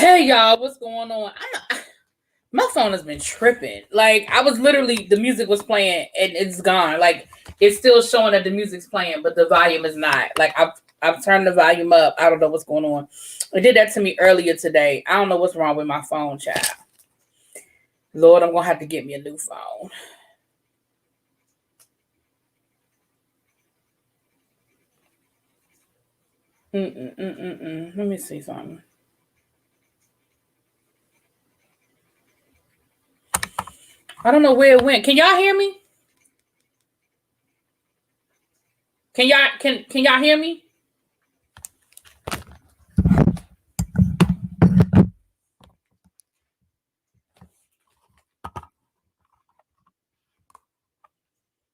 Hey y'all, what's going on? My phone has been tripping. Like I was literally, the music was playing and it's gone. Like it's still showing that the music's playing, but the volume is not. Like I've turned the volume up. I don't know what's going on. It did that to me earlier today. I don't know what's wrong with my phone, child. Lord, I'm gonna have to get me a new phone. Let me see something. I don't know where it went. Can y'all hear me? Can y'all hear me?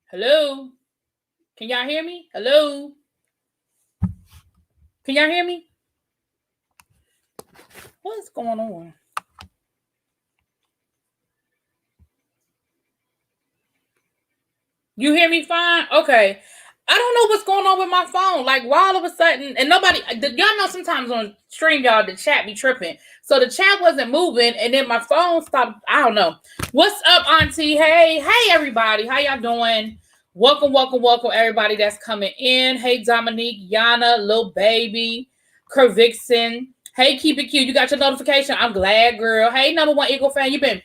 Hello? Can y'all hear me? Hello? Can y'all hear me? What's going on? You hear me fine? Okay. I don't know what's going on with my phone. Like, why all of a sudden, and nobody, y'all know sometimes on stream, y'all, the chat be tripping. So the chat wasn't moving, and then my phone stopped. I don't know. What's up, Auntie? Hey, everybody. How y'all doing? Welcome, everybody that's coming in. Hey, Dominique, Yana, Lil Baby, Kervixen. Hey, Keep It Cute. You got your notification? I'm glad, girl. Hey, number one Eagle fan. You been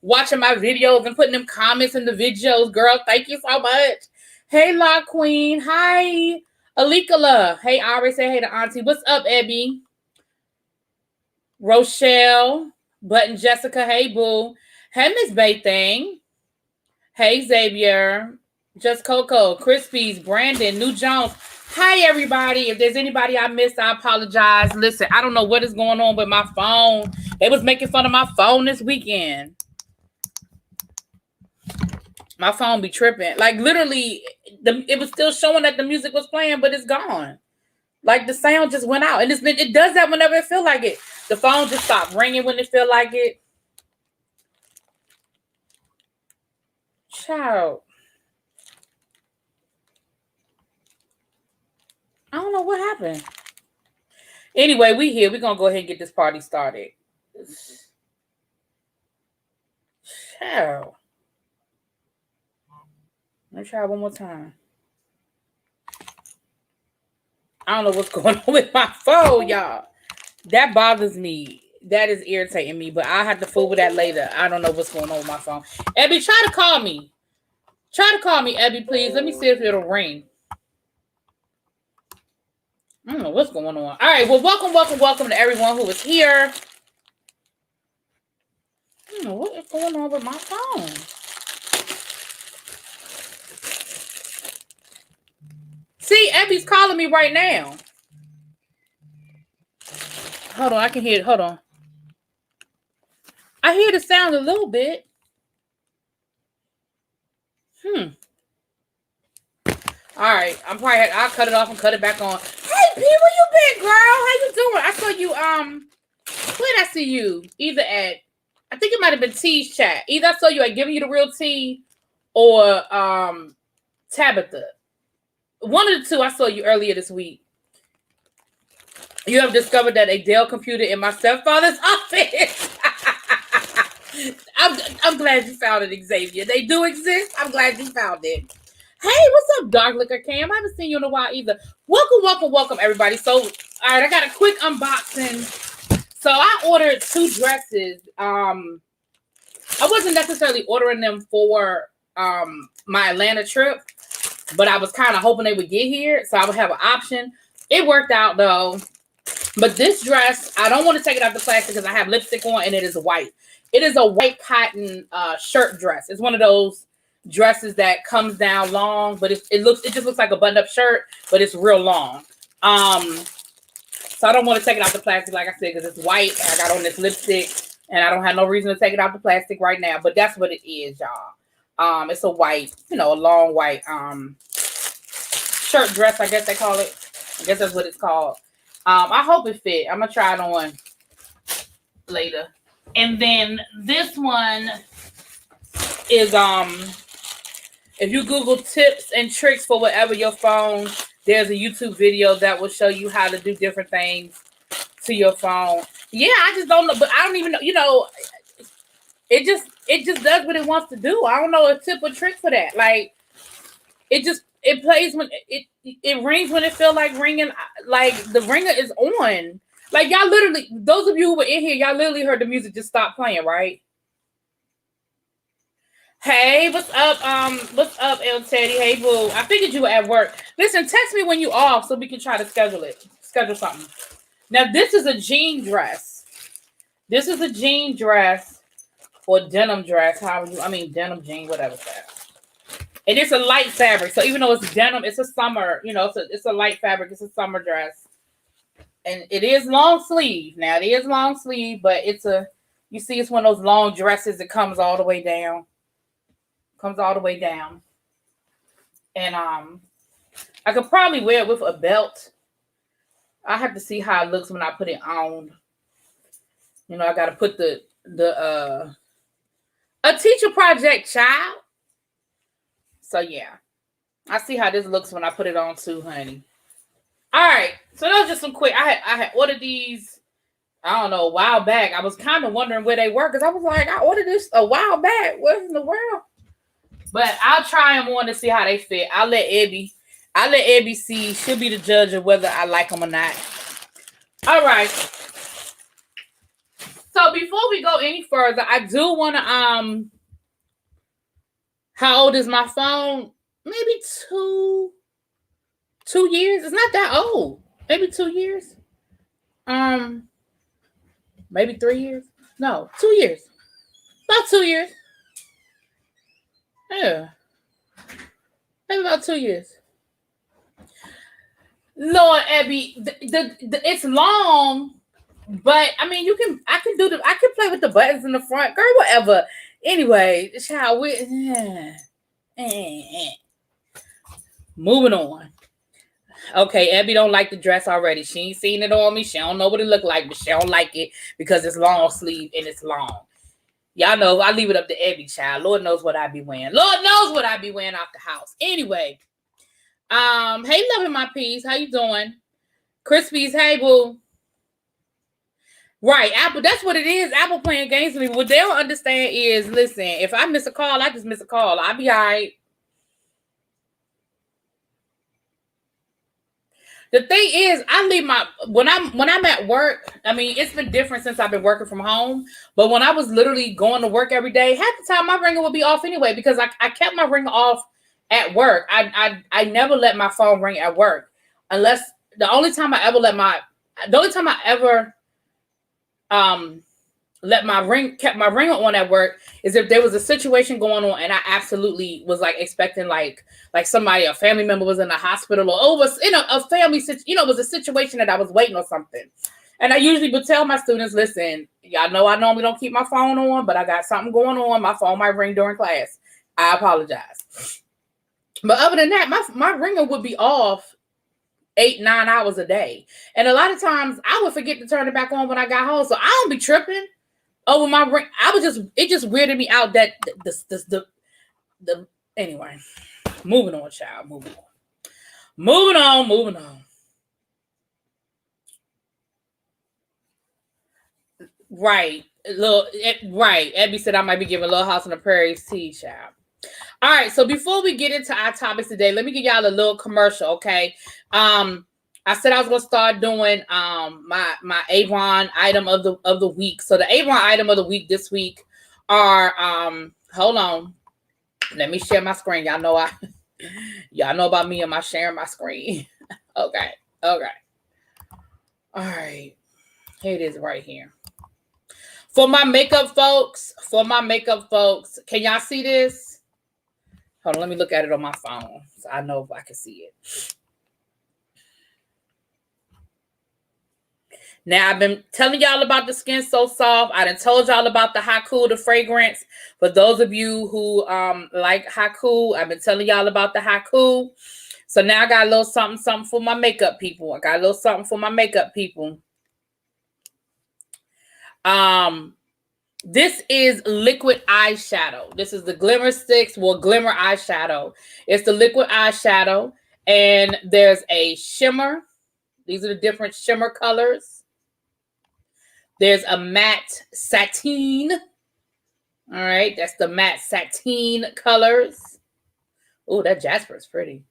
watching my videos and putting them comments in the videos, girl. Thank you so much. Hey, La Queen. Hi, Alikala. Hey, I already say hey to Auntie. What's up, Ebby? Rochelle. Button Jessica. Hey, Boo. Hey, Miss Bay Thing. Hey, Xavier. Just Coco. Crispies. Brandon. New Jones. Hi, everybody. If there's anybody I missed, I apologize. Listen, I don't know what is going on with my phone. They was making fun of my phone this weekend. My phone be tripping. Like literally, it was still showing that the music was playing, but it's gone. Like the sound just went out, and it does that whenever it feel like it. The phone just stopped ringing when it feel like it. Child, I don't know what happened. Anyway, we here. We're gonna go ahead and get this party started. Child. Let me try one more time. I don't know what's going on with my phone, y'all. That bothers me. That is irritating me, but I'll have to fool with that later. I don't know what's going on with my phone. Ebby, try to call me. Try to call me, Ebby, please. Let me see if it'll ring. I don't know what's going on. All right, well, welcome to everyone who is here. I don't know what is going on with my phone. See, Ebby's calling me right now. Hold on, I can hear it. Hold on. I hear the sound a little bit. All right, I'll cut it off and cut it back on. Hey, P, where you been, girl? How you doing? I saw you, where did I see you? Either at, I think it might have been T's chat. Either I saw you at Giving You the Real Tea or Tabitha. One of the two I saw you earlier this week. You have discovered that a Dell computer in my stepfather's office. I'm glad you found it, Xavier. They do exist. I'm glad you found it. Hey, what's up, Dark Liquor Cam? I haven't seen you in a while either. Welcome, everybody. So, all right, I got a quick unboxing. So, I ordered 2 dresses. I wasn't necessarily ordering them for my Atlanta trip, but I was kind of hoping they would get here, so I would have an option. It worked out, though. But this dress, I don't want to take it out the plastic because I have lipstick on, and it is white. It is a white cotton shirt dress. It's one of those dresses that comes down long, but it just looks like a button-up shirt, but it's real long. So I don't want to take it out the plastic, like I said, because it's white. And I got on this lipstick, and I don't have no reason to take it out the plastic right now. But that's what it is, y'all. It's a white, a long white shirt dress, I guess they call it. I guess that's what it's called. I hope it fit. I'm gonna try it on later. And then this one is if you Google tips and tricks for whatever your phone, there's a YouTube video that will show you how to do different things to your phone. Yeah, I just don't know, but I don't even know. You know, it just does what it wants to do. I don't know a tip or trick for that. Like it plays when it rings when it feels like ringing. Like the ringer is on. Like y'all literally, those of you who were in here, y'all literally heard the music just stop playing, right? Hey, what's up? What's up, El Teddy? Hey, boo. I figured you were at work. Listen, text me when you off so we can try to schedule something. Now, this is a jean dress. This is a jean dress or denim dress. Denim jean, whatever that. And it's a light fabric. So even though it's denim, it's a summer, it's a light fabric. It's a summer dress. And it is long sleeve. Now, it is long sleeve, but you see, it's one of those long dresses that comes all the way down. And I could probably wear it with a belt. I have to see how it looks when I put it on. I got to put a teacher project, child. So yeah, I see how this looks when I put it on too, honey. All right, so those are just some quick. I had ordered these. I don't know, a while back. I was kind of wondering where they were because I was like, I ordered this a while back. What in the world? But I'll try them on to see how they fit. I'll let Abby see. She'll be the judge of whether I like them or not. All right. So before we go any further, I do want to how old is my phone? Maybe 2 years. It's not that old. Maybe 2 years. Maybe 3 years. No, 2 years. About 2 years. Yeah. Maybe about 2 years. Lord, Abby, it's long, but I mean, I can play with the buttons in the front, girl, whatever. Anyway, child, moving on. Okay, Abby don't like the dress already. She ain't seen it on me. She don't know what it look like, but she don't like it because it's long sleeve and it's long. Y'all know I leave it up to Abby, child. Lord knows what I be wearing. Lord knows what I be wearing out the house. Anyway, hey, loving my peace. How you doing? Crispies, hey, boo. Right, Apple, that's what it is. Apple playing games with me. What they don't understand is, listen, if I miss a call, I just miss a call. I'll be all right. The thing is, I leave when I'm at work, I mean, it's been different since I've been working from home. But when I was literally going to work every day, half the time my ringer would be off anyway because I kept my ringer off at work. I never let my phone ring at work unless the only time I ever kept my ringer on at work is if there was a situation going on and I absolutely was like expecting like somebody, a family member was in the hospital or was a family, it was a situation that I was waiting on something. And I usually would tell my students, listen, y'all know I normally don't keep my phone on, but I got something going on. My phone might ring during class. I apologize. But other than that, my ringer would be off 8-9 hours a day. And a lot of times I would forget to turn it back on when I got home. So I don't be tripping over my ring. It just weirded me out that the anyway. Moving on, child. Moving on. Right. Right. Abby said I might be giving Little House on the Prairie tea, child. All right. So before we get into our topics today, let me give y'all a little commercial, okay? I said I was gonna start doing my Avon item of the week. So the Avon item of the week this week are hold on. Let me share my screen. Y'all know about me and my sharing my screen. Okay. All right. Here it is right here. For my makeup folks, can y'all see this? Hold on, let me look at it on my phone so I know if I can see it. Now, I've been telling y'all about the Skin So Soft. I done told y'all about the Haku, the fragrance. For those of you who like Haku, I've been telling y'all about the Haku. So now I got a little something for my makeup people. This is liquid eyeshadow. This is the Glimmer Sticks, Glimmer eyeshadow. It's the liquid eyeshadow, and there's a shimmer. These are the different shimmer colors. There's a matte sateen. All right, that's the matte sateen colors. Oh, that jasper is pretty.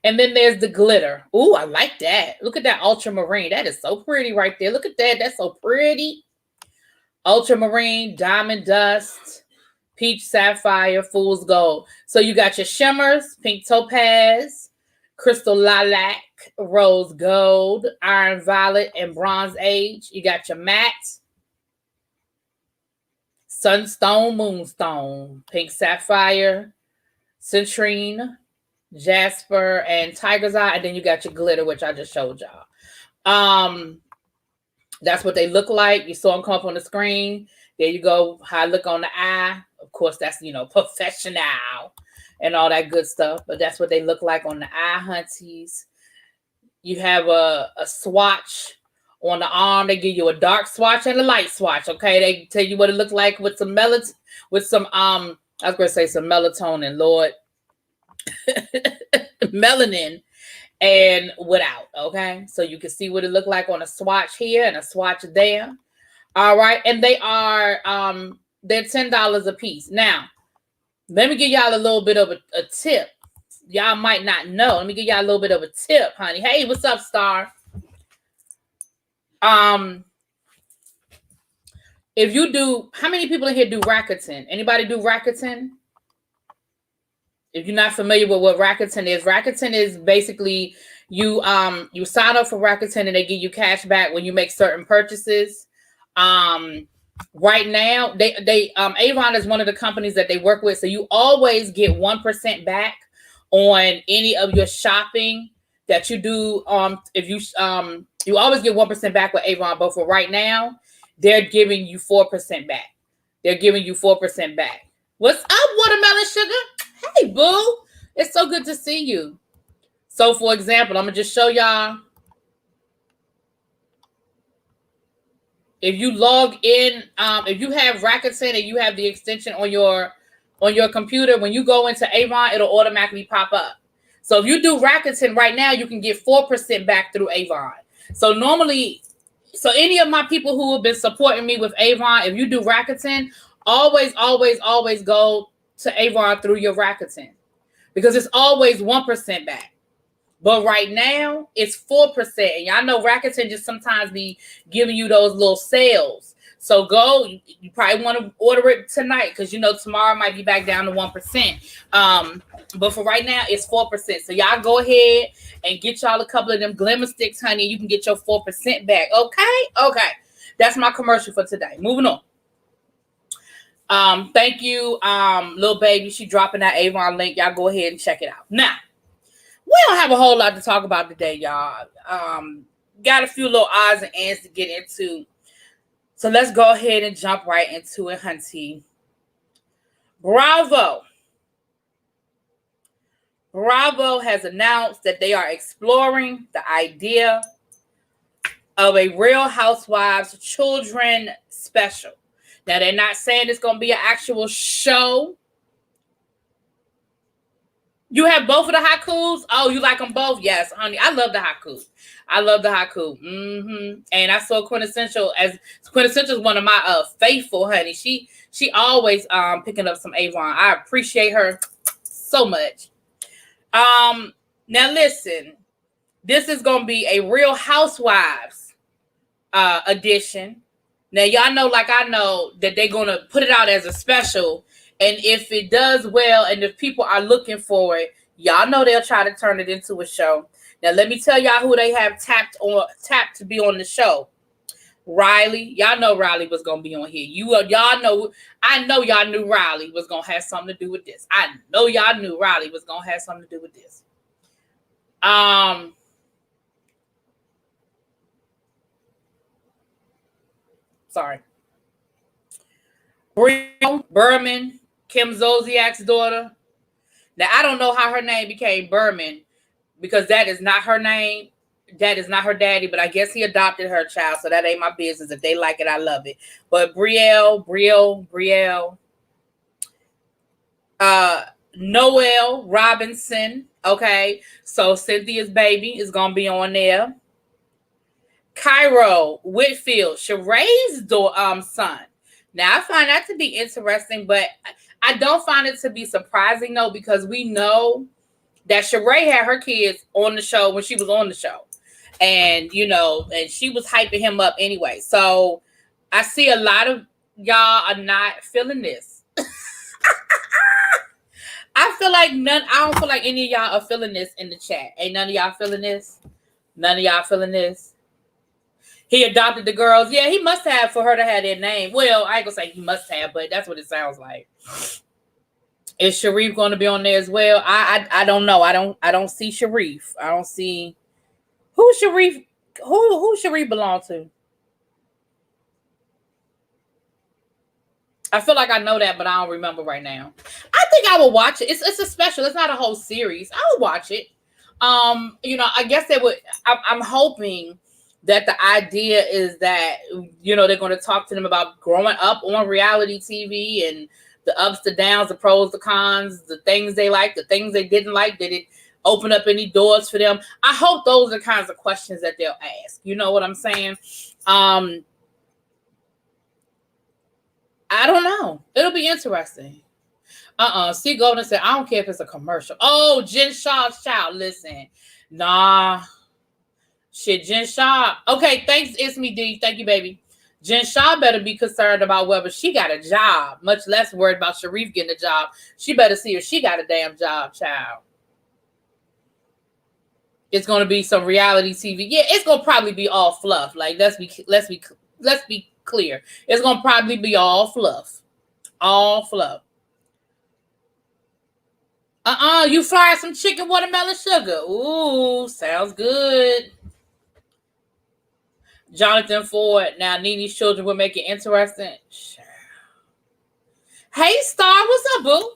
And then there's the glitter. Oh, I like that. Look at that ultramarine. That is so pretty right there. Look at that. That's so pretty. Ultramarine, diamond dust, peach sapphire, fool's gold. So you got your shimmers, pink topaz, crystal lilac, rose gold, iron violet, and bronze age. You got your matte, sunstone, moonstone, pink sapphire, citrine, jasper, and tiger's eye. And then you got your glitter, which I just showed y'all. That's what they look like. You saw them come up on the screen. There you go. How I look on the eye. Of course, that's, professional and all that good stuff. But that's what they look like on the eye, hunties. You have a swatch on the arm. They give you a dark swatch and a light swatch. Okay, they tell you what it looks like with some I was going to say some melatonin, Lord. Melanin. And without, okay? So you can see what it looked like on a swatch here and a swatch there. All right. And they are, they're $10 a piece. Now, let me give y'all a little bit of a tip. Y'all might not know. Let me give y'all a little bit of a tip, honey. Hey, what's up, Star? If you do, how many people in here do Rakuten? Anybody do Rakuten? If you're not familiar with what Rakuten is basically you sign up for Rakuten and they give you cash back when you make certain purchases. Right now, they Avon is one of the companies that they work with, so you always get 1% back on any of your shopping that you do. If you always get 1% back with Avon, but for right now, they're giving you 4% back. They're giving you 4% back. What's up, watermelon sugar? Hey, boo. It's so good to see you. So, for example, I'm going to just show y'all. If you log in, if you have Rakuten and you have the extension on your computer, when you go into Avon, it'll automatically pop up. So, if you do Rakuten right now, you can get 4% back through Avon. So, normally, any of my people who have been supporting me with Avon, if you do Rakuten, always go to Avon through your Rakuten because it's always 1% back. But right now it's 4%. And y'all know Rakuten just sometimes be giving you those little sales. So go, you probably want to order it tonight because tomorrow might be back down to 1%. But for right now it's 4%. So y'all go ahead and get y'all a couple of them glimmer sticks, honey. You can get your 4% back. Okay. That's my commercial for today. Moving on. Thank you, little baby. She dropping that Avon link. Y'all go ahead and check it out. Now, we don't have a whole lot to talk about today, y'all. Got a few little odds and ends to get into. So let's go ahead and jump right into it, hunty. Bravo has announced that they are exploring the idea of a Real Housewives children special. Now, they're not saying it's going to be an actual show. You have both of the haikus? Oh, you like them both? Yes, honey. I love the haiku. And I saw Quintessential is one of my faithful, honey. She always picking up some Avon. I appreciate her so much. Now listen, this is going to be a Real Housewives edition. Now, y'all know, like I know, that they're going to put it out as a special. And if it does well and if people are looking for it, y'all know they'll try to turn it into a show. Now, let me tell y'all who they have tapped to be on the show. Riley. Y'all know Riley was going to be on here. Y'all know, I know y'all knew Riley was going to have something to do with this. I know y'all knew Riley was going to have something to do with this. Sorry. Brielle Berman, Kim Zolciak's daughter. Now, I don't know how her name became Berman because that is not her name. That is not her daddy, but I guess he adopted her child, so that ain't my business. If they like it, I love it. But Brielle, Noelle Robinson, okay? So Cynthia's baby is going to be on there. Cairo Whitfield, Sheree's son. Now I find that to be interesting, but I don't find it to be surprising though, because we know that Sheree had her kids on the show when she was on the show. And, and she was hyping him up anyway. So I see a lot of y'all are not feeling this. I don't feel like any of y'all are feeling this in the chat. Ain't none of y'all feeling this? None of y'all feeling this? He adopted the girls. Yeah, he must have for her to have their name. Well, I ain't gonna say he must have, but that's what it sounds like. Is Sharif going to be on there as well? I don't know. I don't see Sharif. I don't see who Sharif belong to. I feel like I know that, but I don't remember right now. I think I will watch it. It's a special. It's not a whole series. I will watch it. I guess they would. I'm hoping that the idea is that they're going to talk to them about growing up on reality TV and the ups, the downs, the pros, the cons, the things they like, the things they didn't like. Did it open up any doors for them? I hope those are kinds of questions that they'll ask. You know what I'm saying? I don't know. It'll be interesting. C. Golden said, I don't care if it's a commercial. Oh, Jen Shaw's child. Listen. Nah. Shit, Jen Shaw. Okay, thanks, It's Me D. Thank you, baby. Jen Shaw better be concerned about whether she got a job, much less worried about Sharif getting a job. She better see if she got a damn job, child. It's gonna be some reality TV. Yeah, it's gonna probably be all fluff. Like, let's be clear. It's gonna probably be all fluff. All fluff. You fried some chicken watermelon sugar. Ooh, sounds good. Jonathan Ford. Now, Nene's children will make it interesting. Hey, Star, what's up, boo?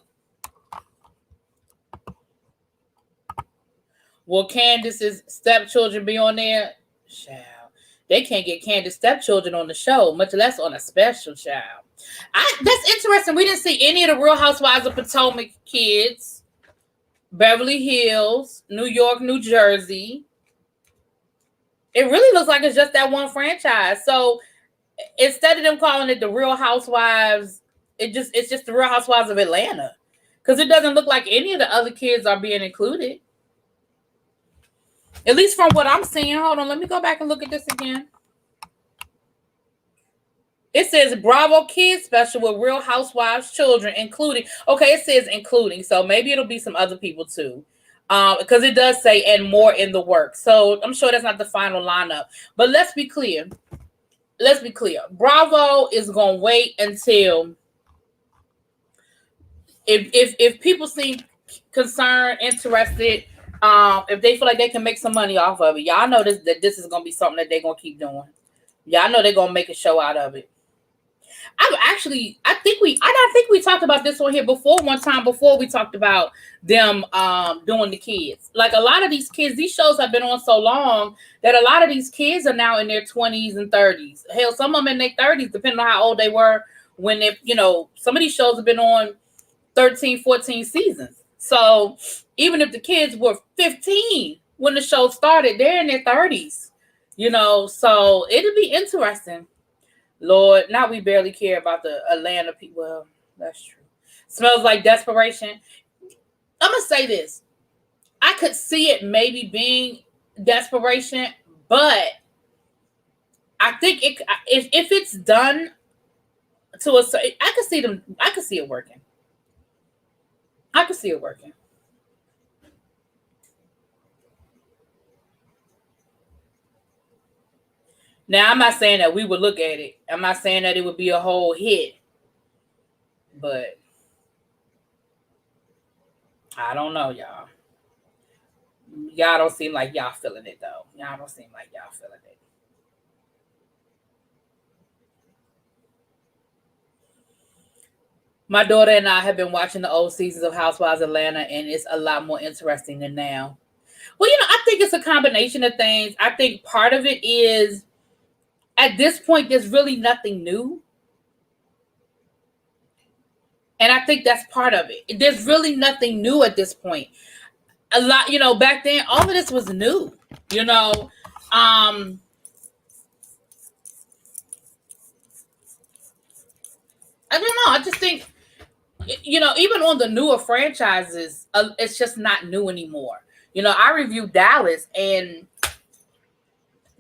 Will Candace's stepchildren be on there? Child. They can't get Candace's stepchildren on the show, much less on a special, child. That's interesting. We didn't see any of the Real Housewives of Potomac kids. Beverly Hills, New York, New Jersey. It really looks like it's just that one franchise. So instead of them calling it the Real Housewives, it's just the Real Housewives of Atlanta. Because it doesn't look like any of the other kids are being included. At least from what I'm seeing. Hold on, let me go back and look at this again. It says Bravo Kids Special with Real Housewives children, including. Okay, it says including. So maybe it'll be some other people too. Because it does say and more in the works. So I'm sure that's not the final lineup. But let's be clear. Bravo is going to wait until if people seem concerned, interested, if they feel like they can make some money off of it. Y'all know that this is going to be something that they're going to keep doing. Y'all know they're going to make a show out of it. I think we talked about this one here before we talked about them doing the kids. Like a lot of these kids, these shows have been on so long that a lot of these kids are now in their 20s and 30s. Hell, some of them in their 30s, depending on how old they were when some of these shows have been on 13, 14 seasons. So even if the kids were 15 when the show started, they're in their 30s. So it'll be interesting. Lord, now we barely care about the Atlanta people. Well, that's true. Smells like desperation. I'm going to say this. I could see it maybe being desperation, but I think if it's done to a certain, I could see it working. I could see it working. Now, I'm not saying that we would look at it. I'm not saying that it would be a whole hit. But I don't know, y'all. Y'all don't seem like y'all feeling it, though. Y'all don't seem like y'all feeling it. My daughter and I have been watching the old seasons of Housewives Atlanta, and it's a lot more interesting than now. Well, I think it's a combination of things. I think part of it is, at this point, there's really nothing new. And I think that's part of it. There's really nothing new at this point. A lot, back then, all of this was new, I don't know. I just think, even on the newer franchises, it's just not new anymore. I reviewed Dallas, and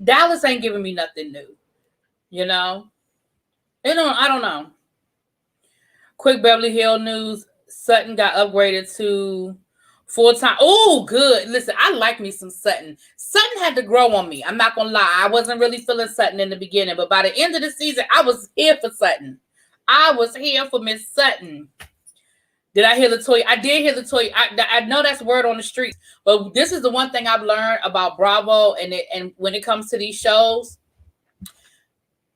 Dallas ain't giving me nothing new. I don't know. Quick Beverly Hills news. Sutton got upgraded to full-time. Oh, good. Listen, I like me some Sutton. Sutton had to grow on me. I'm not going to lie. I wasn't really feeling Sutton in the beginning, but by the end of the season, I was here for Sutton. I was here for Miss Sutton. Did I hear Latoya? I did hear Latoya. I know that's word on the streets, but this is the one thing I've learned about Bravo, and when it comes to these shows,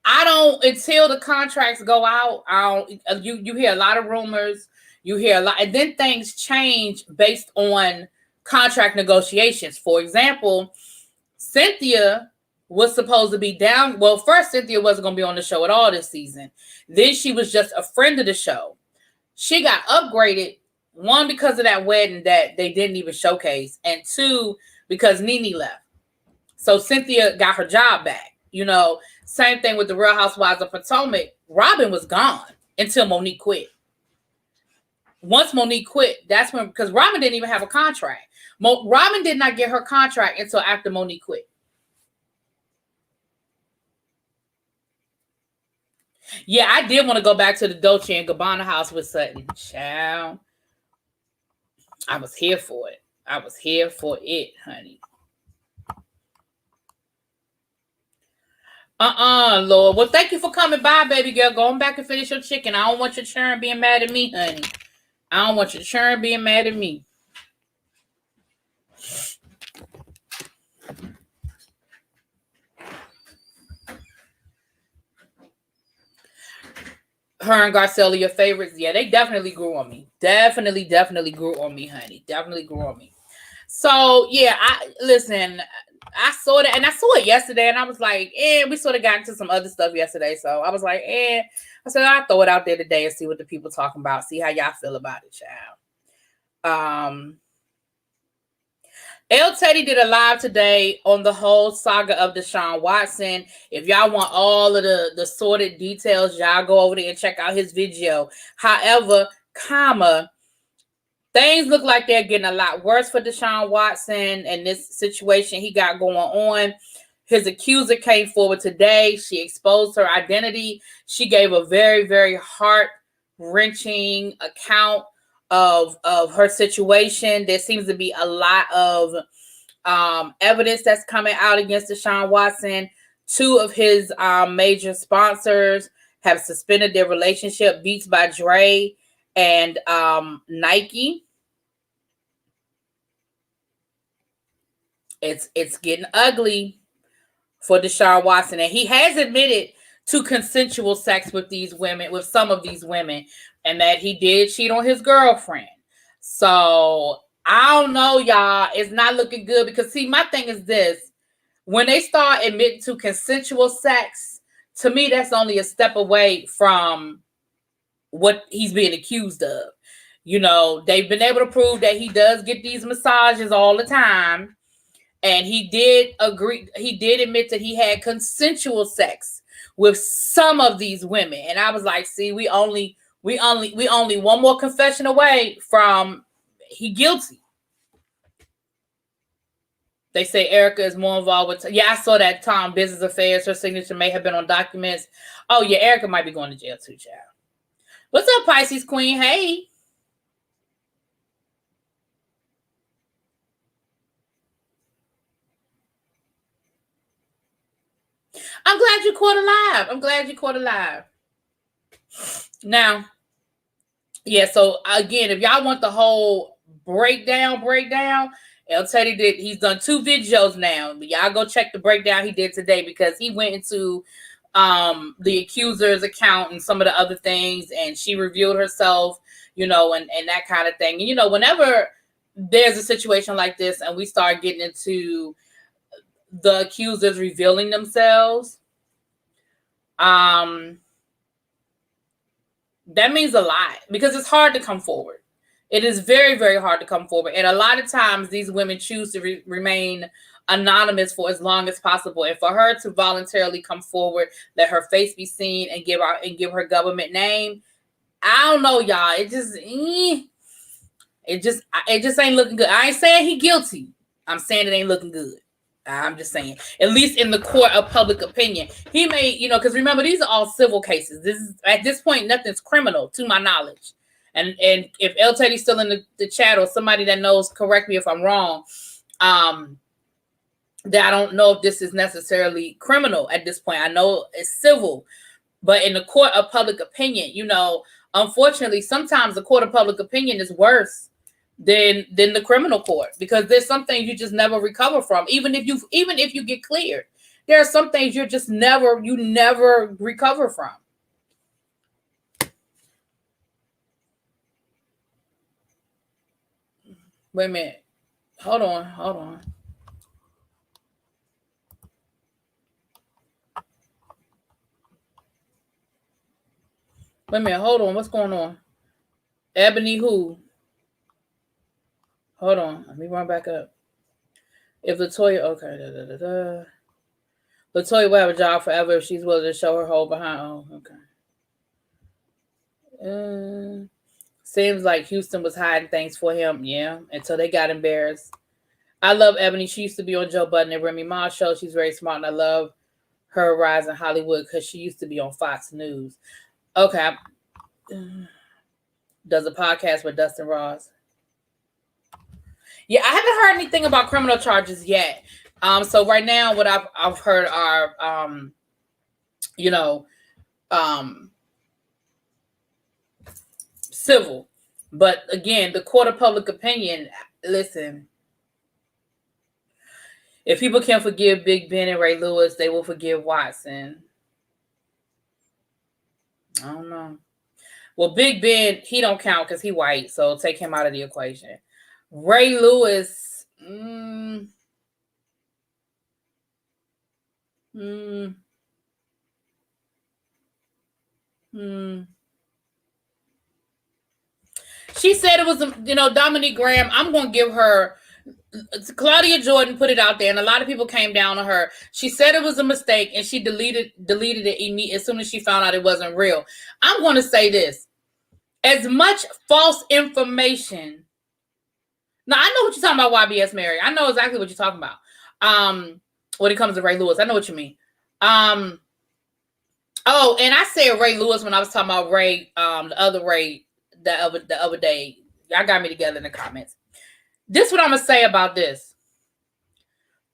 I don't, until the contracts go out, you hear a lot of rumors, you hear a lot, and then things change based on contract negotiations. For example, Cynthia was supposed to be down. Well, first, Cynthia wasn't going to be on the show at all this season. Then she was just a friend of the show. She got upgraded, one, because of that wedding that they didn't even showcase, and two, because Nene left. So Cynthia got her job back. Same thing with the Real Housewives of Potomac. Robin was gone until Monique quit. Once Monique quit, that's when, because Robin didn't even have a contract. Robin did not get her contract until after Monique quit. Yeah, I did want to go back to the Dolce and Gabbana house with Sutton. Child. I was here for it. I was here for it, honey. Lord. Well, thank you for coming by, baby girl. Going back and finish your chicken. I don't want your churn being mad at me, honey. I don't want your churn being mad at me. Her and Garcelle, your favorites. Yeah, they definitely grew on me. Definitely grew on me, honey. Definitely grew on me. So, yeah, I saw that, and I saw it yesterday, and I was like, we sort of got into some other stuff yesterday, so I was like, I said, I'll throw it out there today and see what the people talking about, see how y'all feel about it, child. L. Teddy did a live today on the whole saga of Deshaun Watson. If y'all want all of the sordid details, y'all go over there and check out his video. However, things look like they're getting a lot worse for Deshaun Watson and this situation he got going on. His accuser came forward today. She exposed her identity. She gave a very, very heart-wrenching account of her situation. There seems to be a lot of evidence that's coming out against Deshaun Watson. Two of his major sponsors have suspended their relationship, Beats by Dre and Nike. It's getting ugly for Deshaun Watson, and he has admitted to consensual sex with these women, with some of these women, and that he did cheat on his girlfriend. So I don't know, y'all. It's not looking good because, see, my thing is this: when they start admitting to consensual sex, to me, that's only a step away from what he's being accused of. They've been able to prove that he does get these massages all the time. And he did admit that he had consensual sex with some of these women. And I was like, see, we only one more confession away from he guilty. They say Erica is more involved with, I saw that Tom Business Affairs, her signature may have been on documents. Oh yeah, Erica might be going to jail too, child. What's up, Pisces Queen? Hey. I'm glad you caught alive. Now, yeah, so again, if y'all want the whole breakdown, El Teddy he's done 2 videos now. Y'all go check the breakdown he did today because he went into the accuser's account and some of the other things, and she revealed herself, and that kind of thing. And, whenever there's a situation like this and we start getting into the accusers revealing themselves, that means a lot because it's hard to come forward. It is very, very hard to come forward. And a lot of times these women choose to remain anonymous for as long as possible. And for her to voluntarily come forward, let her face be seen and give her government name, I don't know, y'all. It just ain't looking good. I ain't saying he guilty. I'm saying it ain't looking good. I'm just saying, at least in the court of public opinion, he may, because remember, these are all civil cases. This is, at this point, nothing's criminal to my knowledge. And if El Teddy's still in the chat, or somebody that knows, correct me if I'm wrong, that I don't know if this is necessarily criminal at this point. I know it's civil, but in the court of public opinion, unfortunately, sometimes the court of public opinion is worse than the criminal court, because there's some things you just never recover from. Even if you get cleared, there are some things you never recover from. Wait a minute. Hold on. Wait a minute. Hold on. What's going on? Ebony who? Hold on. Let me run back up. If LaToya, okay. LaToya will have a job forever if she's willing to show her whole behind. Oh, okay. Seems like Houston was hiding things for him. Yeah, until they got embarrassed. I love Ebony. She used to be on Joe Budden and Remy Ma's show. She's very smart, and I love her rise in Hollywood because she used to be on Fox News. Okay. Does a podcast with Dustin Ross. Yeah, I haven't heard anything about criminal charges yet. So right now, what I've heard are, civil. But again, the court of public opinion. Listen, if people can forgive Big Ben and Ray Lewis, they will forgive Watson. I don't know. Well, Big Ben, he don't count because he white, so take him out of the equation. Ray Lewis, She said it was, Dominique Graham. I'm going to give her, Claudia Jordan put it out there, and a lot of people came down on her. She said it was a mistake, and she deleted it as soon as she found out it wasn't real. I'm going to say this. As much false information. Now, I know what you're talking about, YBS Mary. I know exactly what you're talking about. When it comes to Ray Lewis, I know what you mean. Oh, and I said Ray Lewis when I was talking about Ray, the other Ray, the other day. Y'all got me together in the comments. This is what I'm going to say about this.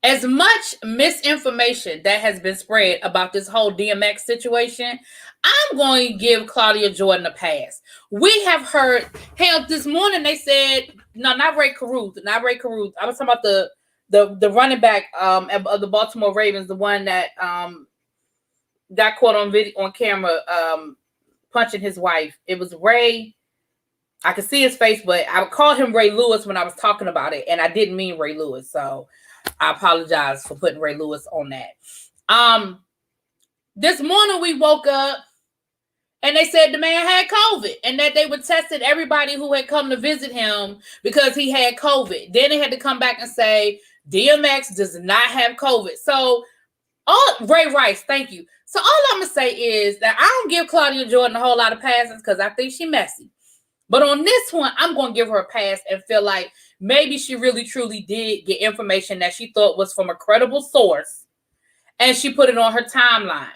As much misinformation that has been spread about this whole DMX situation, I'm going to give Claudia Jordan a pass. We have heard, hell, this morning they said, no, not Ray Caruth. I was talking about the running back of the Baltimore Ravens, the one that got caught on video on camera punching his wife. It was Ray. I could see his face, but I would call him Ray Lewis when I was talking about it, and I didn't mean Ray Lewis, so I apologize for putting Ray Lewis on that. This morning we woke up and they said the man had COVID and that they would tested everybody who had come to visit him because he had COVID. Then they had to come back and say DMX does not have COVID. So Ray Rice, thank you. So all I'm going to say is that I don't give Claudia Jordan a whole lot of passes because I think she's messy. But on this one, I'm going to give her a pass and feel like maybe she really, truly did get information that she thought was from a credible source. And she put it on her timeline.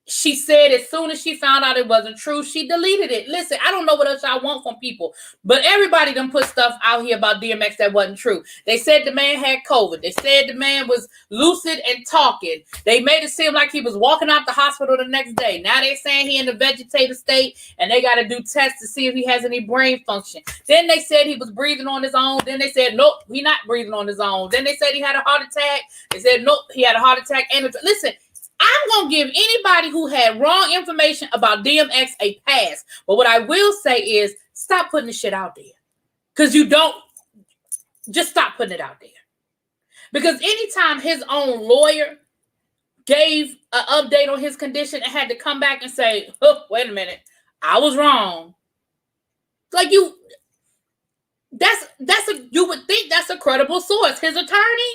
She said as soon as she found out it wasn't true, she deleted it. Listen, I don't know what else y'all want from people, but everybody done put stuff out here about DMX that wasn't true. They said the man had COVID. They said the man was lucid and talking. They made it seem like he was walking out the hospital the next day. Now they're saying he in the vegetative state and they got to do tests to see if he has any brain function. Then they said he was breathing on his own. Then they said, nope, he not breathing on his own. Then they said he had a heart attack. They said, nope, he had a heart attack. And listen, I'm going to give anybody who had wrong information about DMX a pass. But what I will say is stop putting the shit out there. Because you don't. Just stop putting it out there. Because anytime his own lawyer gave an update on his condition and had to come back and say, oh, wait a minute, I was wrong. Like you would think that's a credible source. His attorney.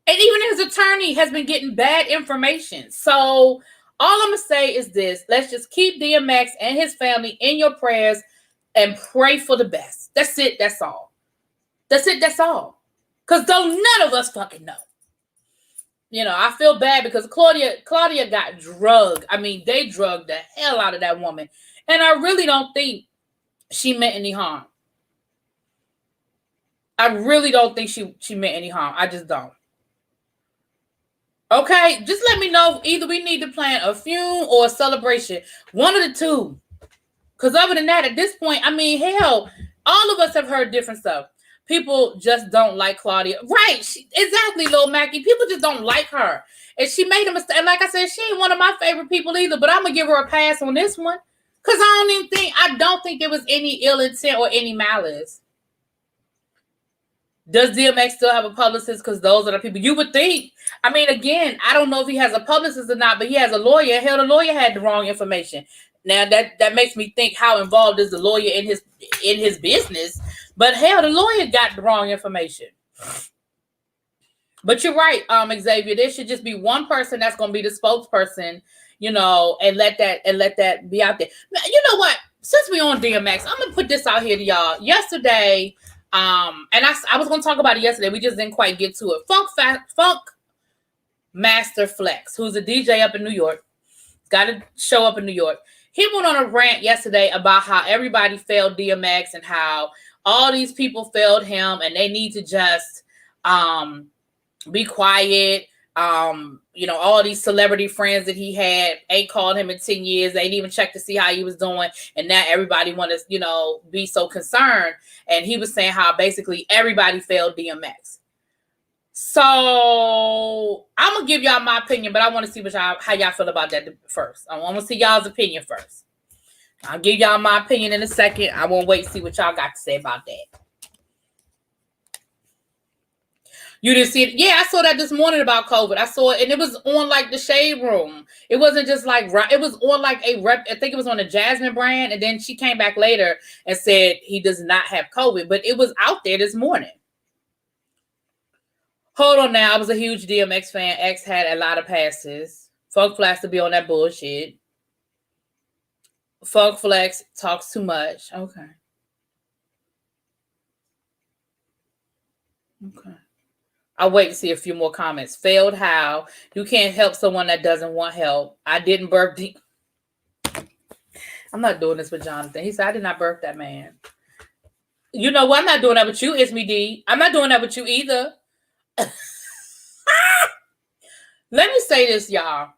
And even his attorney has been getting bad information. So All I'm going to say is this. Let's just keep DMX and his family in your prayers and pray for the best. That's it. That's all. That's it. That's all. Because though none of us fucking know. You know, I feel bad because Claudia got drugged. I mean, they drugged the hell out of that woman. And I really don't think she meant any harm. I really don't think she meant any harm. I just don't. Okay, just let me know. Either we need to plan a funeral or a celebration. One of the two. Because other than that, at this point, I mean, hell, all of us have heard different stuff. People just don't like Claudia. Right, exactly, Lil Mackie. People just don't like her. And she made a mistake. And like I said, she ain't one of my favorite people either. But I'm going to give her a pass on this one. Because I don't think there was any ill intent or any malice. Does DMX still have a publicist? Because those are the people you would think. I mean, again, I don't know if he has a publicist or not, but he has a lawyer. Hell, the lawyer had the wrong information. Now that makes me think, how involved is the lawyer in his business? But hell, the lawyer got the wrong information. But you're right, Xavier. There should just be one person that's going to be the spokesperson, you know, and let that be out there. Now, you know what? Since we on DMX, I'm gonna put this out here to y'all. Yesterday, and I was gonna talk about it yesterday. We just didn't quite get to it. Funk Master Flex, who's a DJ up in New York, got a show up in New York. He went on a rant yesterday about how everybody failed DMX and how all these people failed him and they need to just be quiet. You know, all these celebrity friends that he had ain't called him in 10 years. They didn't even check to see how he was doing. And now everybody want to, you know, be so concerned. And he was saying how basically everybody failed DMX. So I'm going to give y'all my opinion, but I want to see how y'all feel about that first. I want to see y'all's opinion first. I'll give y'all my opinion in a second. I won't wait to see what y'all got to say about that. You didn't see it? Yeah, I saw that this morning about COVID. I saw it, and it was on like the Shade Room. It wasn't just like, it was on like a rep. I think it was on the Jasmine brand, and then she came back later and said he does not have COVID, but it was out there this morning. Hold on now. I was a huge DMX fan. X had a lot of passes. Funk Flex to be on that bullshit. Funk Flex talks too much. Okay. I'll wait to see a few more comments. Failed how? You can't help someone that doesn't want help. I didn't birth. I'm not doing this with Jonathan. He said, I did not birth that man. You know what? I'm not doing that with you, It's Me D. I'm not doing that with you either. Let me say this, y'all.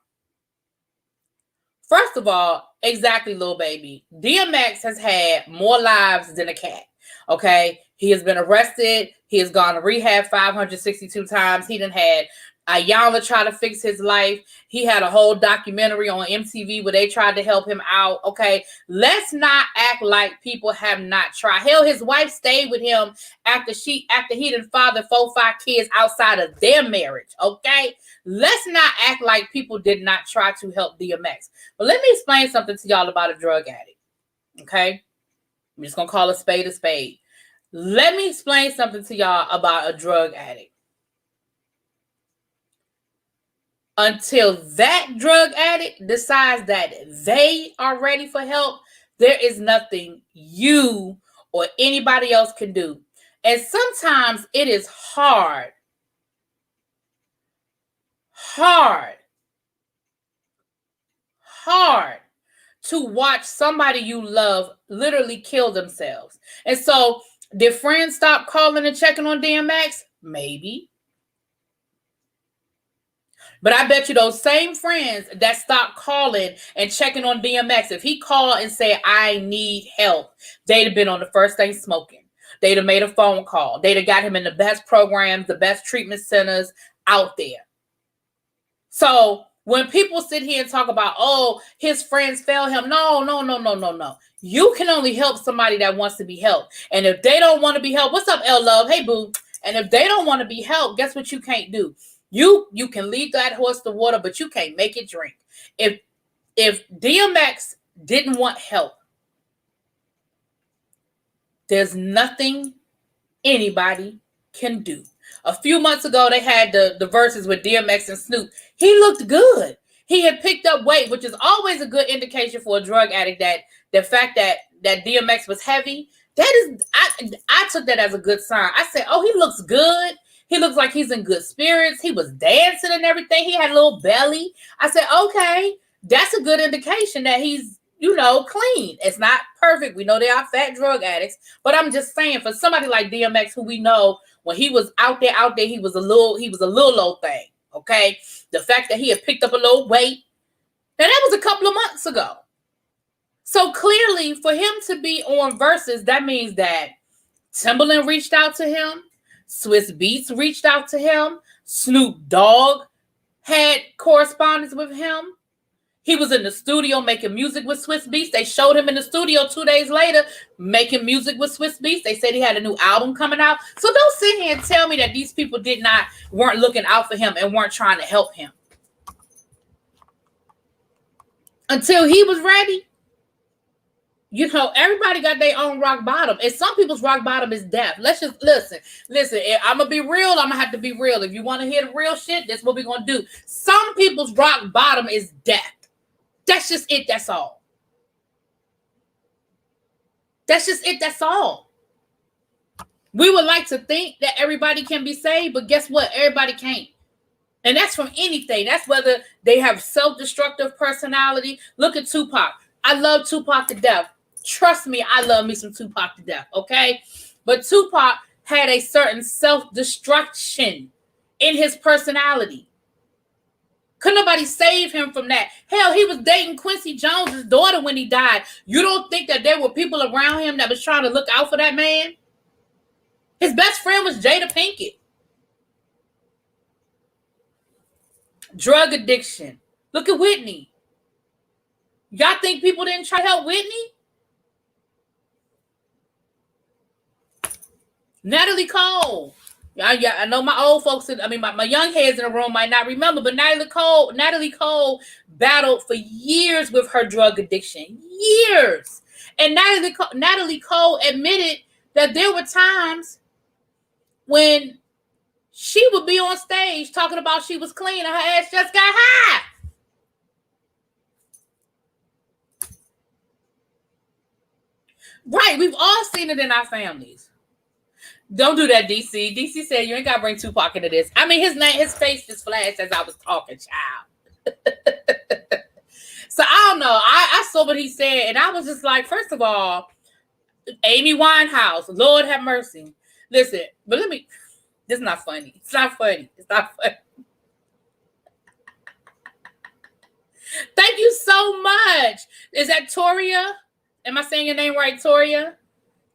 First of all, exactly, little baby. DMX has had more lives than a cat. Okay? He has been arrested. He has gone to rehab 562 times. He done had Ayala try to fix his life. He had a whole documentary on MTV where they tried to help him out. Okay, let's not act like people have not tried. Hell, his wife stayed with him after he done fathered 4-5 kids outside of their marriage. Okay, let's not act like people did not try to help DMX. But let me explain something to y'all about a drug addict. Okay, I'm just gonna call a spade a spade. Let me explain something to y'all about a drug addict. Until that drug addict decides that they are ready for help, there is nothing you or anybody else can do. And sometimes it is hard to watch somebody you love literally kill themselves. And so, did friends stop calling and checking on DMX? Maybe. But I bet you those same friends that stopped calling and checking on DMX, if he called and said, I need help, they'd have been on the first thing smoking. They'd have made a phone call. They'd have got him in the best programs, the best treatment centers out there. So when people sit here and talk about, oh, his friends failed him. No. You can only help somebody that wants to be helped. And if they don't want to be helped, what's up, L Love? Hey, boo. And if they don't want to be helped, guess what you can't do? You can lead that horse to water, but you can't make it drink. If DMX didn't want help, there's nothing anybody can do. A few months ago, they had the verses with DMX and Snoop. He looked good. He had picked up weight, which is always a good indication for a drug addict, that the fact that DMX was heavy, I took that as a good sign. I said, oh, he looks good. He looks like he's in good spirits. He was dancing and everything. He had a little belly. I said, okay, that's a good indication that he's, clean. It's not perfect. We know they are fat drug addicts, but I'm just saying, for somebody like DMX, who we know when he was out there, he was a little low thing. Okay. The fact that he had picked up a little weight, now that was a couple of months ago. So clearly for him to be on Versus, that means that Timbaland reached out to him. Swizz Beatz reached out to him. Snoop Dogg had correspondence with him. He was in the studio making music with Swizz Beatz. They showed him in the studio 2 days later making music with Swizz Beatz. They said he had a new album coming out. So don't sit here and tell me that these people weren't looking out for him and weren't trying to help him. Until he was ready, everybody got their own rock bottom. And some people's rock bottom is death. Let's just listen. I'm going to be real. I'm going to have to be real. If you want to hear the real shit, that's what we're going to do. Some people's rock bottom is death. That's just it. That's all. That's just it. That's all. We would like to think that everybody can be saved, but guess what? Everybody can't. And that's from anything. That's whether they have self-destructive personality. Look at Tupac. I love Tupac to death. Trust me, I love me some Tupac to death, okay? But Tupac had a certain self-destruction in his personality. Couldn't nobody save him from that. Hell, he was dating Quincy Jones' daughter when he died. You don't think that there were people around him that was trying to look out for that man? His best friend was Jada Pinkett. Drug addiction. Look at Whitney. Y'all think people didn't try to help Whitney? Natalie Cole. Yeah, I know my old folks, my young heads in the room might not remember, but Natalie Cole battled for years with her drug addiction. Years. And Natalie Cole admitted that there were times when she would be on stage talking about she was clean and her ass just got high. Right, we've all seen it in our families. Don't do that, DC. DC said you ain't got to bring Tupac into this. His face just flashed as I was talking, child. So I don't know. I saw what he said, and I was just like, first of all, Amy Winehouse, Lord have mercy. Listen, but this is not funny. It's not funny. It's not funny. Thank you so much. Is that Toria? Am I saying your name right, Toria?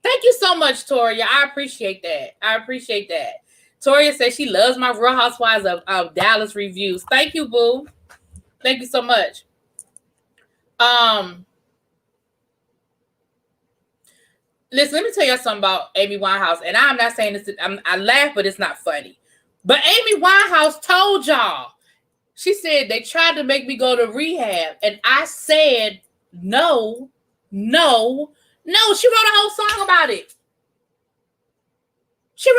Thank you so much, Toria. I appreciate that. Toria says she loves my Real Housewives of Dallas reviews. Thank you, boo. Thank you so much. Listen, let me tell you something about Amy Winehouse. And I'm not saying this, I laugh, but it's not funny. But Amy Winehouse told y'all, she said they tried to make me go to rehab. And I said, no. She wrote a whole song about it. She said,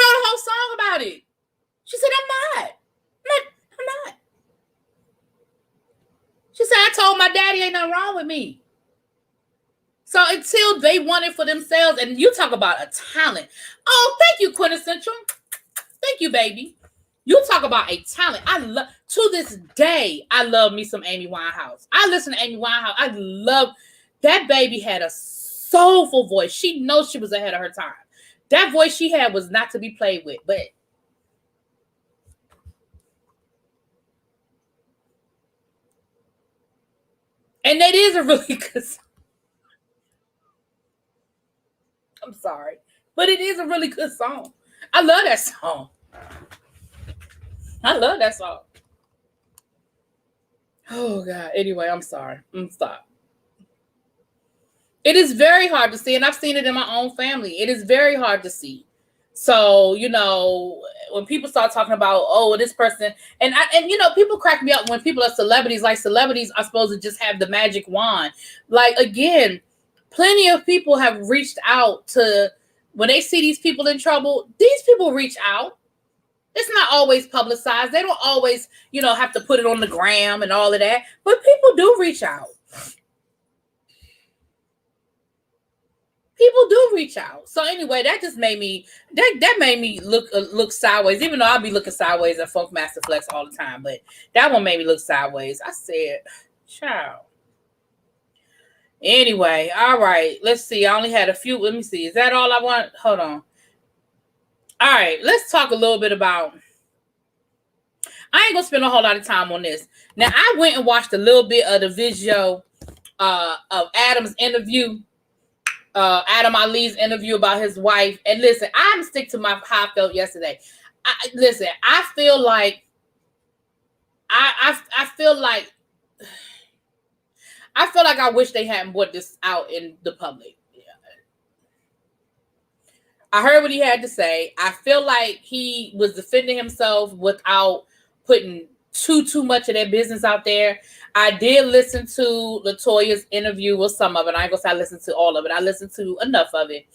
I'm not. She said, I told my daddy ain't nothing wrong with me. So until they want it for themselves, and you talk about a talent. Oh, thank you, Quintessential. Thank you, baby. You talk about a talent. To this day, I love me some Amy Winehouse. I listen to Amy Winehouse. I love that baby had a soulful voice. She knows she was ahead of her time. That voice she had was not to be played with, but and that is a really good song. I'm sorry, but it is a really good song. I love that song. Oh God. Anyway, I'm sorry. Stop. It is very hard to see, and I've seen it in my own family. It is very hard to see. So, when people start talking about, oh, this person, and people crack me up when people are celebrities, like celebrities are supposed to just have the magic wand. Like, again, plenty of people have reached out to, when they see these people in trouble, these people reach out. It's not always publicized. They don't always, have to put it on the gram and all of that. But people do reach out. People do reach out. So anyway, that just made me that made me look sideways. Even though I'll be looking sideways at Funk Master Flex all the time, but that one made me look sideways. I said, "Child." Anyway, all right. Let's see. I only had a few. Let me see. Is that all I want? Hold on. All right. Let's talk a little bit about. I ain't gonna spend a whole lot of time on this. Now, I went and watched a little bit of the video of Adam's interview. Adam Ali's interview about his wife. And listen, I'm stick to how I felt yesterday. I feel like I wish they hadn't put this out in the public. I heard what he had to say. I feel like he was defending himself without putting too much of their business out there. I did listen to LaToya's interview with some of it. I ain't gonna say I listened to all of it. I listened to enough of it.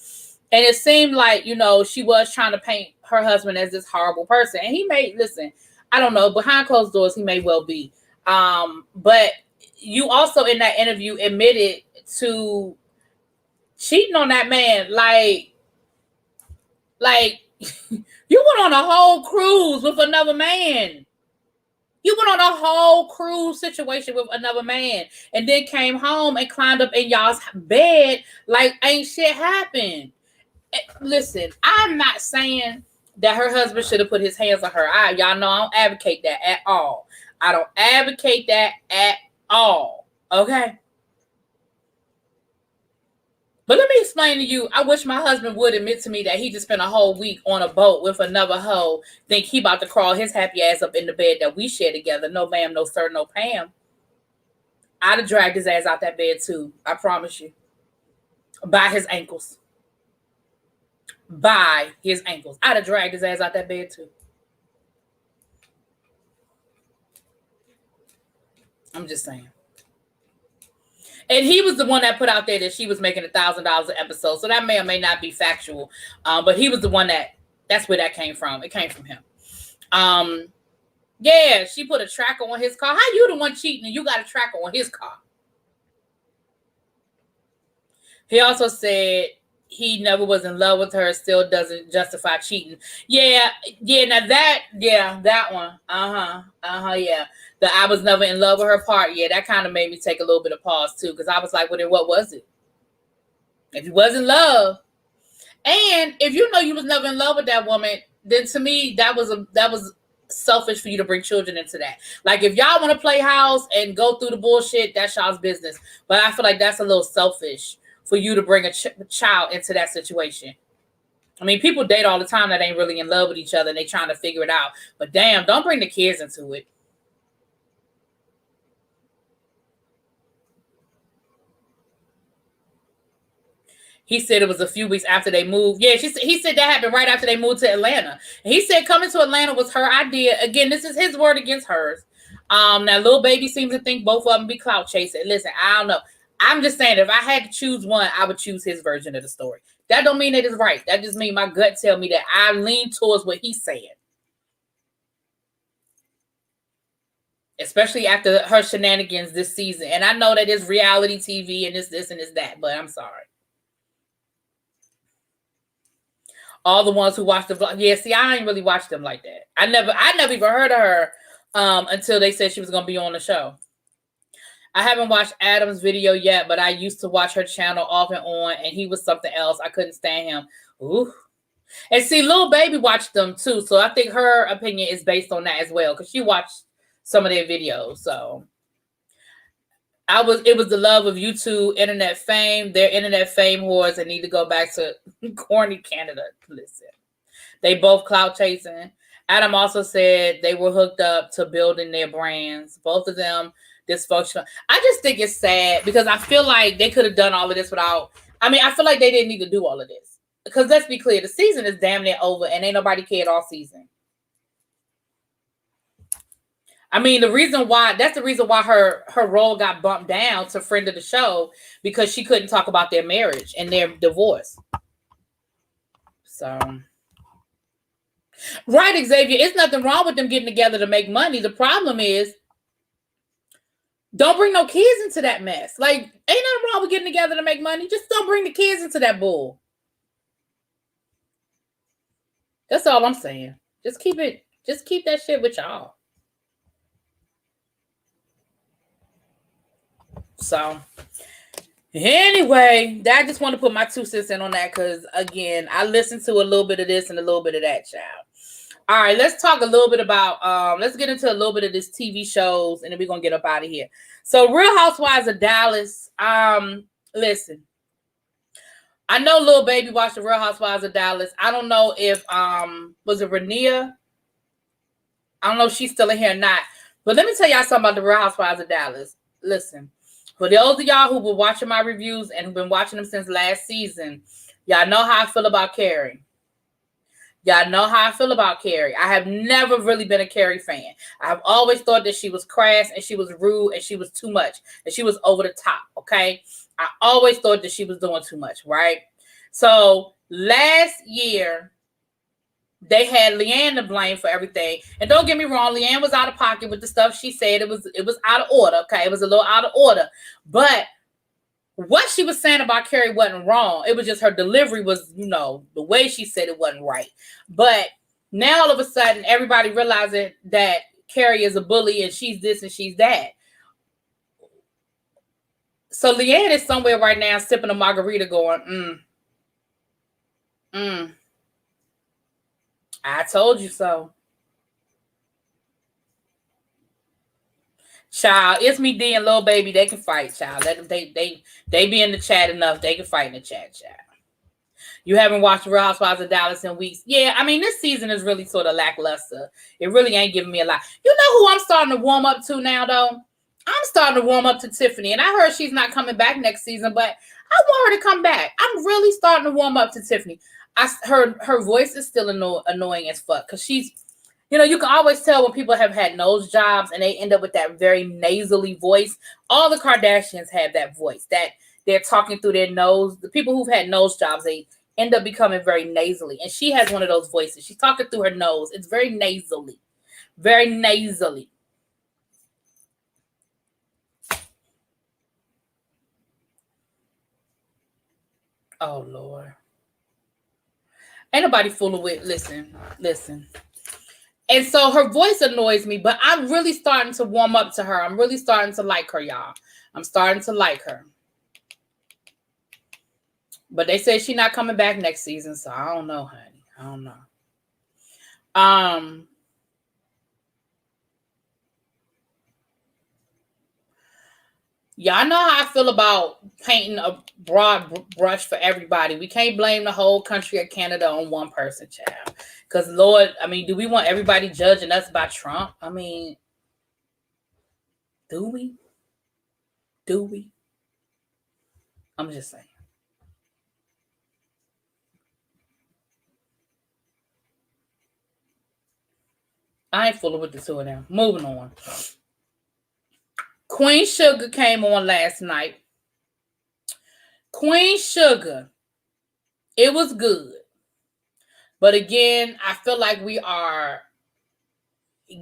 And it seemed like, she was trying to paint her husband as this horrible person. And he may, listen, I don't know, behind closed doors, he may well be. But you also in that interview admitted to cheating on that man. Like you went on a whole cruise with another man. You went on a whole cruise situation with another man and then came home and climbed up in y'all's bed like ain't shit happened. Listen, I'm not saying that her husband should have put his hands on her. Y'all know I don't advocate that at all. I don't advocate that at all. Okay? But let me explain to you, I wish my husband would admit to me that he just spent a whole week on a boat with another hoe, think he about to crawl his happy ass up in the bed that we share together. No ma'am, no sir, no Pam. I'd have dragged his ass out that bed too. I promise you. By his ankles. By his ankles. I'd have dragged his ass out that bed too. I'm just saying. And he was the one that put out there that she was making $1,000 an episode. So that may or may not be factual. But he was the one that's where that came from. It came from him. Yeah, she put a tracker on his car. How you the one cheating and you got a tracker on his car? He also said he never was in love with her, still doesn't justify cheating. Yeah, now that one. Yeah. The I was never in love with her part, yeah, that kind of made me take a little bit of pause too, because I was like, well, then what was it? If you was in love, and if you know you was never in love with that woman, then to me, that was selfish for you to bring children into that. Like, if y'all want to play house and go through the bullshit, that's y'all's business. But I feel like that's a little selfish for you to bring a child into that situation. I mean, people date all the time that ain't really in love with each other and they trying to figure it out. But damn, don't bring the kids into it. He said it was a few weeks after they moved. Yeah, he said that happened right after they moved to Atlanta. And he said coming to Atlanta was her idea. Again, this is his word against hers. Now, Lil Baby seems to think both of them be clout chasing. Listen, I don't know. I'm just saying, if I had to choose one, I would choose his version of the story. That don't mean that it's right. That just means my gut tell me that I lean towards what he's saying. Especially after her shenanigans this season. And I know that it's reality TV and this and this that, but I'm sorry. All the ones who watched the vlog. Yeah, see, I ain't really watched them like that. I never even heard of her until they said she was going to be on the show. I haven't watched Adam's video yet, but I used to watch her channel off and on, and he was something else. I couldn't stand him. Ooh. And see, Lil Baby watched them too, so I think her opinion is based on that as well, because she watched some of their videos. So it was the love of YouTube, internet fame. They're internet fame whores and need to go back to corny Canada. Listen, they both clout chasing. Adam also said they were hooked up to building their brands. Both of them dysfunctional. I just think it's sad because I feel like they could have done all of this without. I mean, I feel like they didn't need to do all of this because let's be clear, the season is damn near over and ain't nobody cared all season. I mean, that's the reason why her role got bumped down to friend of the show, because she couldn't talk about their marriage and their divorce. So, Right, Xavier. It's nothing wrong with them getting together to make money. The problem is, don't bring no kids into that mess. Like, ain't nothing wrong with getting together to make money. Just don't bring the kids into that bull. That's all I'm saying. Just keep that shit with y'all. So, anyway, I just want to put my 2 cents in on that because, again, I listened to a little bit of this and a little bit of that, child. All right, let's talk a little bit about, let's get into a little bit of this TV shows, and then we're going to get up out of here. So, Real Housewives of Dallas, listen. I know Lil Baby watched the Real Housewives of Dallas. I don't know if, was it Rania? I don't know if she's still in here or not. But let me tell y'all something about the Real Housewives of Dallas. Listen, for those of y'all who were watching my reviews and who've been watching them since last season, y'all know how I feel about Carrie. Y'all know how I feel about Carrie. I have never really been a Carrie fan. I've always thought that she was crass and she was rude and she was too much and she was over the top, okay? I always thought that she was doing too much, right? So last year, they had Leanne to blame for everything. And don't get me wrong, Leanne was out of pocket with the stuff she said. It was out of order, okay? It was a little out of order. But what she was saying about Carrie wasn't wrong. It was just her delivery was, the way she said it wasn't right. But now all of a sudden, everybody realizing that Carrie is a bully and she's this and she's that. So Leanne is somewhere right now sipping a margarita going, I told you so. Child, it's me, D, and Lil Baby. They can fight, child. Let them. They be in the chat enough. They can fight in the chat, child. You haven't watched Real Housewives of Dallas in weeks. Yeah, I mean, this season is really sort of lackluster. It really ain't giving me a lot. You know who I'm starting to warm up to now, though? I'm starting to warm up to Tiffany. And I heard she's not coming back next season, but I want her to come back. I'm really starting to warm up to Tiffany. Her voice is still annoying as fuck because she's, you can always tell when people have had nose jobs and they end up with that very nasally voice. All the Kardashians have that voice that they're talking through their nose. The people who've had nose jobs, they end up becoming very nasally. And she has one of those voices. She's talking through her nose. It's very nasally. Very nasally. Oh, Lord. Ain't nobody fooling with, listen. And so her voice annoys me, but I'm really starting to warm up to her. I'm really starting to like her, y'all. I'm starting to like her. But they say she's not coming back next season, so I don't know, honey. I don't know. Y'all know how I feel about painting a broad brush for everybody. We can't blame the whole country of Canada on one person, child. Because, Lord, I mean, do we want everybody judging us by Trump? I mean, do we? Do we? I'm just saying. I ain't fooling with the two of them. Moving on. Queen Sugar came on last night. Queen Sugar. It was good. But again, I feel like we are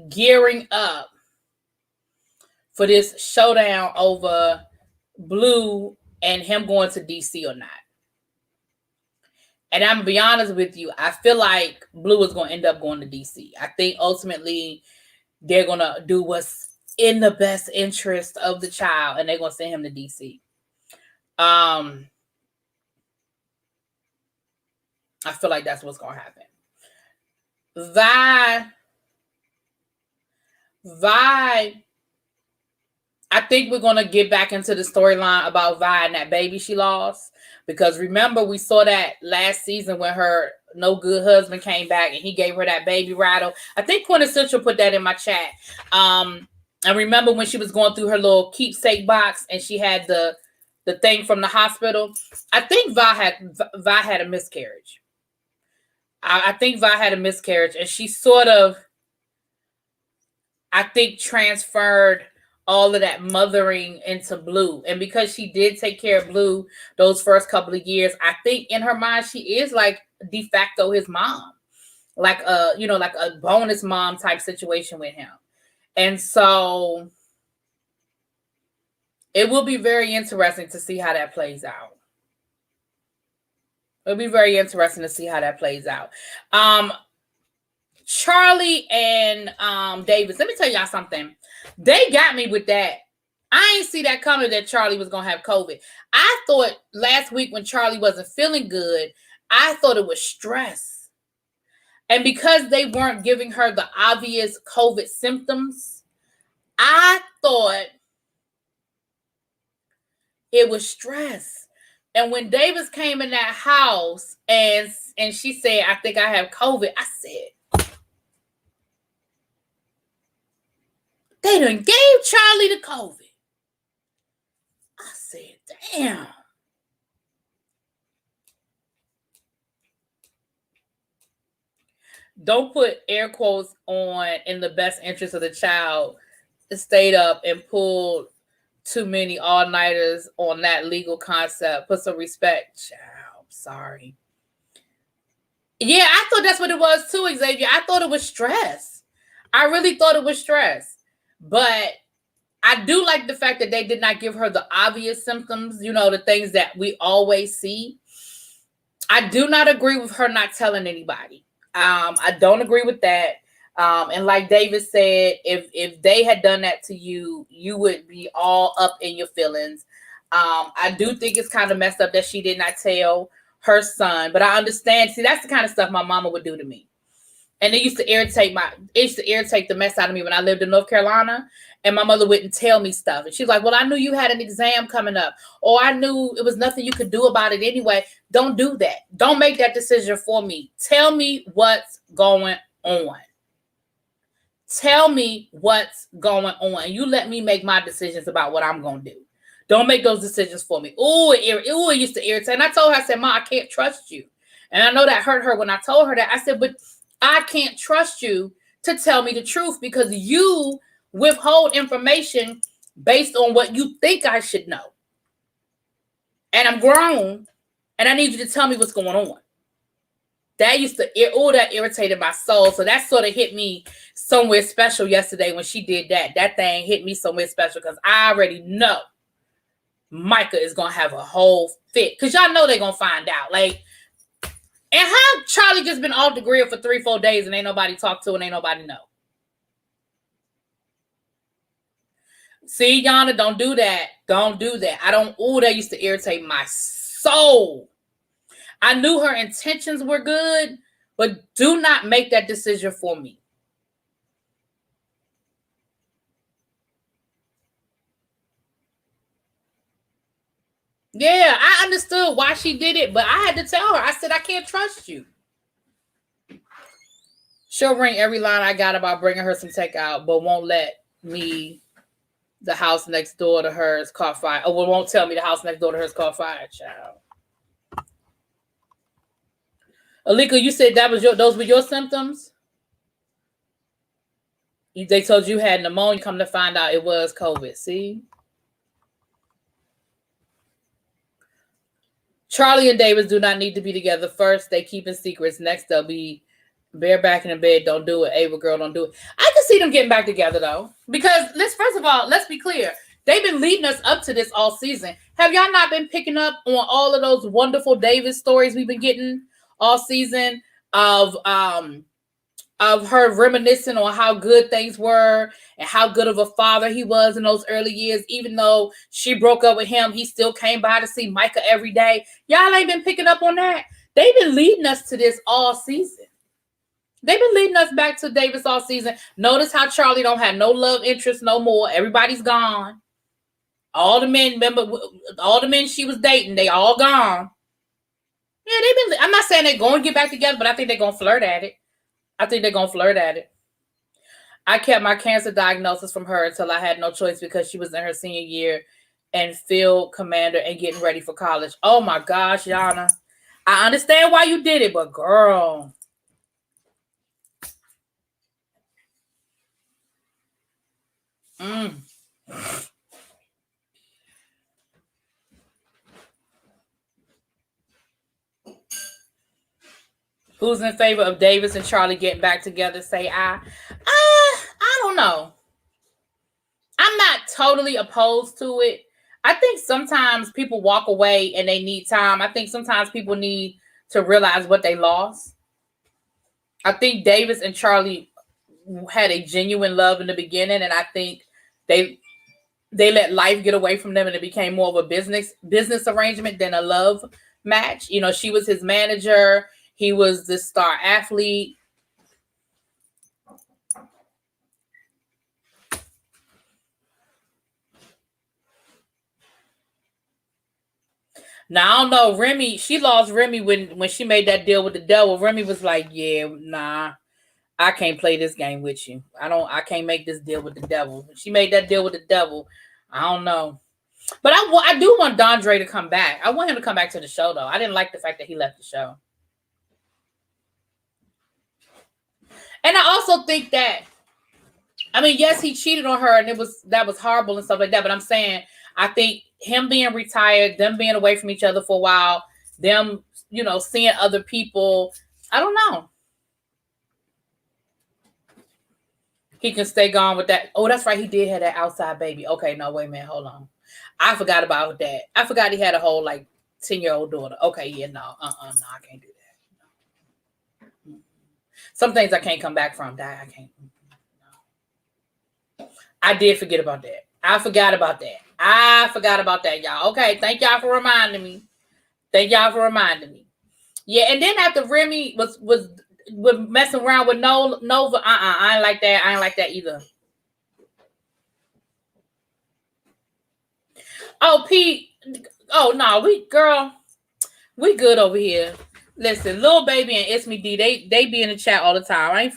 gearing up for this showdown over Blue and him going to DC or not. And I'm going to be honest with you, I feel like Blue is going to end up going to DC. I think ultimately they're going to do what's in the best interest of the child, and they're going to send him to DC. I feel like that's what's going to happen. Vi, I think we're going to get back into the storyline about Vi and that baby she lost. Because remember, we saw that last season when her no good husband came back and he gave her that baby rattle. I think Quintessential put that in my chat. I remember when she was going through her little keepsake box and she had the thing from the hospital. I think Vi had a miscarriage. I think Vi had a miscarriage, and she sort of, I think, transferred all of that mothering into Blue. And because she did take care of Blue those first couple of years, I think in her mind, she is like de facto his mom. like a, like a bonus mom type situation with him. And so it will be very interesting to see how that plays out. It'll be very interesting to see how that plays out. Charlie and Davis, let me tell y'all something. They got me with that. I ain't see that coming that Charlie was going to have COVID. I thought last week when Charlie wasn't feeling good, I thought it was stress. And because they weren't giving her the obvious COVID symptoms, I thought it was stress. And when Davis came in that house and she said, I think I have COVID, I said, they done gave Charlie the COVID. I said, damn. Don't put air quotes on in the best interest of the child. Stayed up and pulled too many all-nighters on that legal concept. Put some respect. Child, sorry. Yeah, I thought that's what it was too, Xavier. I thought it was stress. I really thought it was stress. But I do like the fact that they did not give her the obvious symptoms, the things that we always see. I do not agree with her not telling anybody. I don't agree with that. And like David said, if they had done that to you, you would be all up in your feelings. I do think it's kind of messed up that she did not tell her son, but I understand. See, that's the kind of stuff my mama would do to me. And it used to irritate the mess out of me when I lived in North Carolina, and my mother wouldn't tell me stuff. And she's like, well, I knew you had an exam coming up, or I knew it was nothing you could do about it anyway. Don't do that. Don't make that decision for me. Tell me what's going on. Tell me what's going on. And you let me make my decisions about what I'm going to do. Don't make those decisions for me. It used to irritate. And I told her, I said, Ma, I can't trust you. And I know that hurt her when I told her that. I said, but I can't trust you to tell me the truth because you withhold information based on what you think I should know. And I'm grown, and I need you to tell me what's going on. That that irritated my soul. So that sort of hit me somewhere special yesterday when she did that. That thing hit me somewhere special because I already know Micah is going to have a whole fit. Because y'all know they're going to find out. Like, and how Charlie just been off the grid for 3-4 days and ain't nobody talk to and ain't nobody know. See, Yana, don't do that. Don't do that. That used to irritate my soul. I knew her intentions were good, but do not make that decision for me. Yeah, I understood why she did it, but I had to tell her. I said, I can't trust you. She'll ring every line I got about bringing her some takeout, but won't let me, the house next door to hers, caught fire. Oh, well, won't tell me the house next door to hers caught fire, child. Alika, you said those were your symptoms? They told you had pneumonia. Come to find out it was COVID. See? Charlie and Davis do not need to be together. First, they keeping secrets. Next, they'll be bareback in the bed. Don't do it. Ava girl, don't do it. I can see them getting back together, though. Because, let's be clear. They've been leading us up to this all season. Have y'all not been picking up on all of those wonderful Davis stories we've been getting all season of her reminiscing on how good things were and how good of a father he was in those early years. Even though she broke up with him, he still came by to see Micah every day. Y'all ain't been picking up on that. They've been leading us to this all season. They've been leading us back to Davis all season. Notice how Charlie don't have no love interest no more. Everybody's gone. All the men, remember, all the men she was dating, they all gone. Yeah, I'm not saying they're going to get back together, but I think they're going to flirt at it. I kept my cancer diagnosis from her until I had no choice because she was in her senior year and field commander and getting ready for college. Oh my gosh, Yana. I understand why you did it, but girl. Who's in favor of Davis and Charlie getting back together? Say I don't know. I'm not totally opposed to it. I think sometimes people walk away and they need time. I think sometimes people need to realize what they lost. I think Davis and Charlie had a genuine love in the beginning, and I think they let life get away from them, and it became more of a business arrangement than a love match. You know, she was his manager. He was the star athlete. Now, I don't know, Remy, she lost Remy when she made that deal with the devil. Remy was like, yeah, nah, I can't play this game with you. I can't make this deal with the devil. She made that deal with the devil. I don't know. But I do want Dondre to come back. I want him to come back to the show, though. I didn't like the fact that he left the show. And I also think that, I mean, yes, he cheated on her, and that was horrible and stuff like that. But I'm saying, I think him being retired, them being away from each other for a while, them, you know, seeing other people, I don't know. He can stay gone with that. Oh, that's right. He did have that outside baby. Okay, no, wait a minute. Hold on. I forgot about that. I forgot he had a whole, like, 10-year-old daughter. Okay, yeah, no. No, I can't do that. No. Some things I can't come back from. I can't. No. I did forget about that. I forgot about that, y'all. Okay, thank y'all for reminding me. Yeah, and then after Remy was messing around with Nova, I ain't like that. I ain't like that either. Oh, Pete. Oh, no, we good over here. Listen, Lil Baby and It's Me D, they be in the chat all the time. I ain't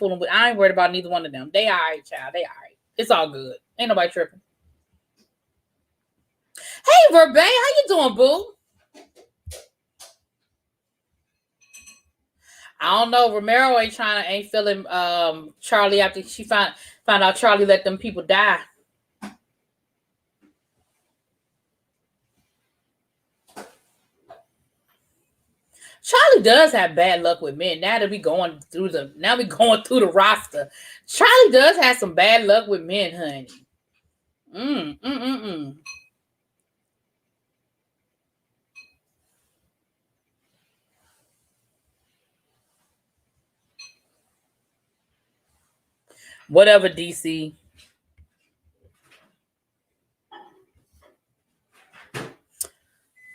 worried about neither one of them. They all right, child. They all right. It's all good. Ain't nobody tripping. Hey, Verbe, how you doing, boo? I don't know. Romero ain't feeling Charlie after she found out Charlie let them people die. Charlie does have bad luck with men. Now we going through the roster. Charlie does have some bad luck with men, honey. Whatever, DC.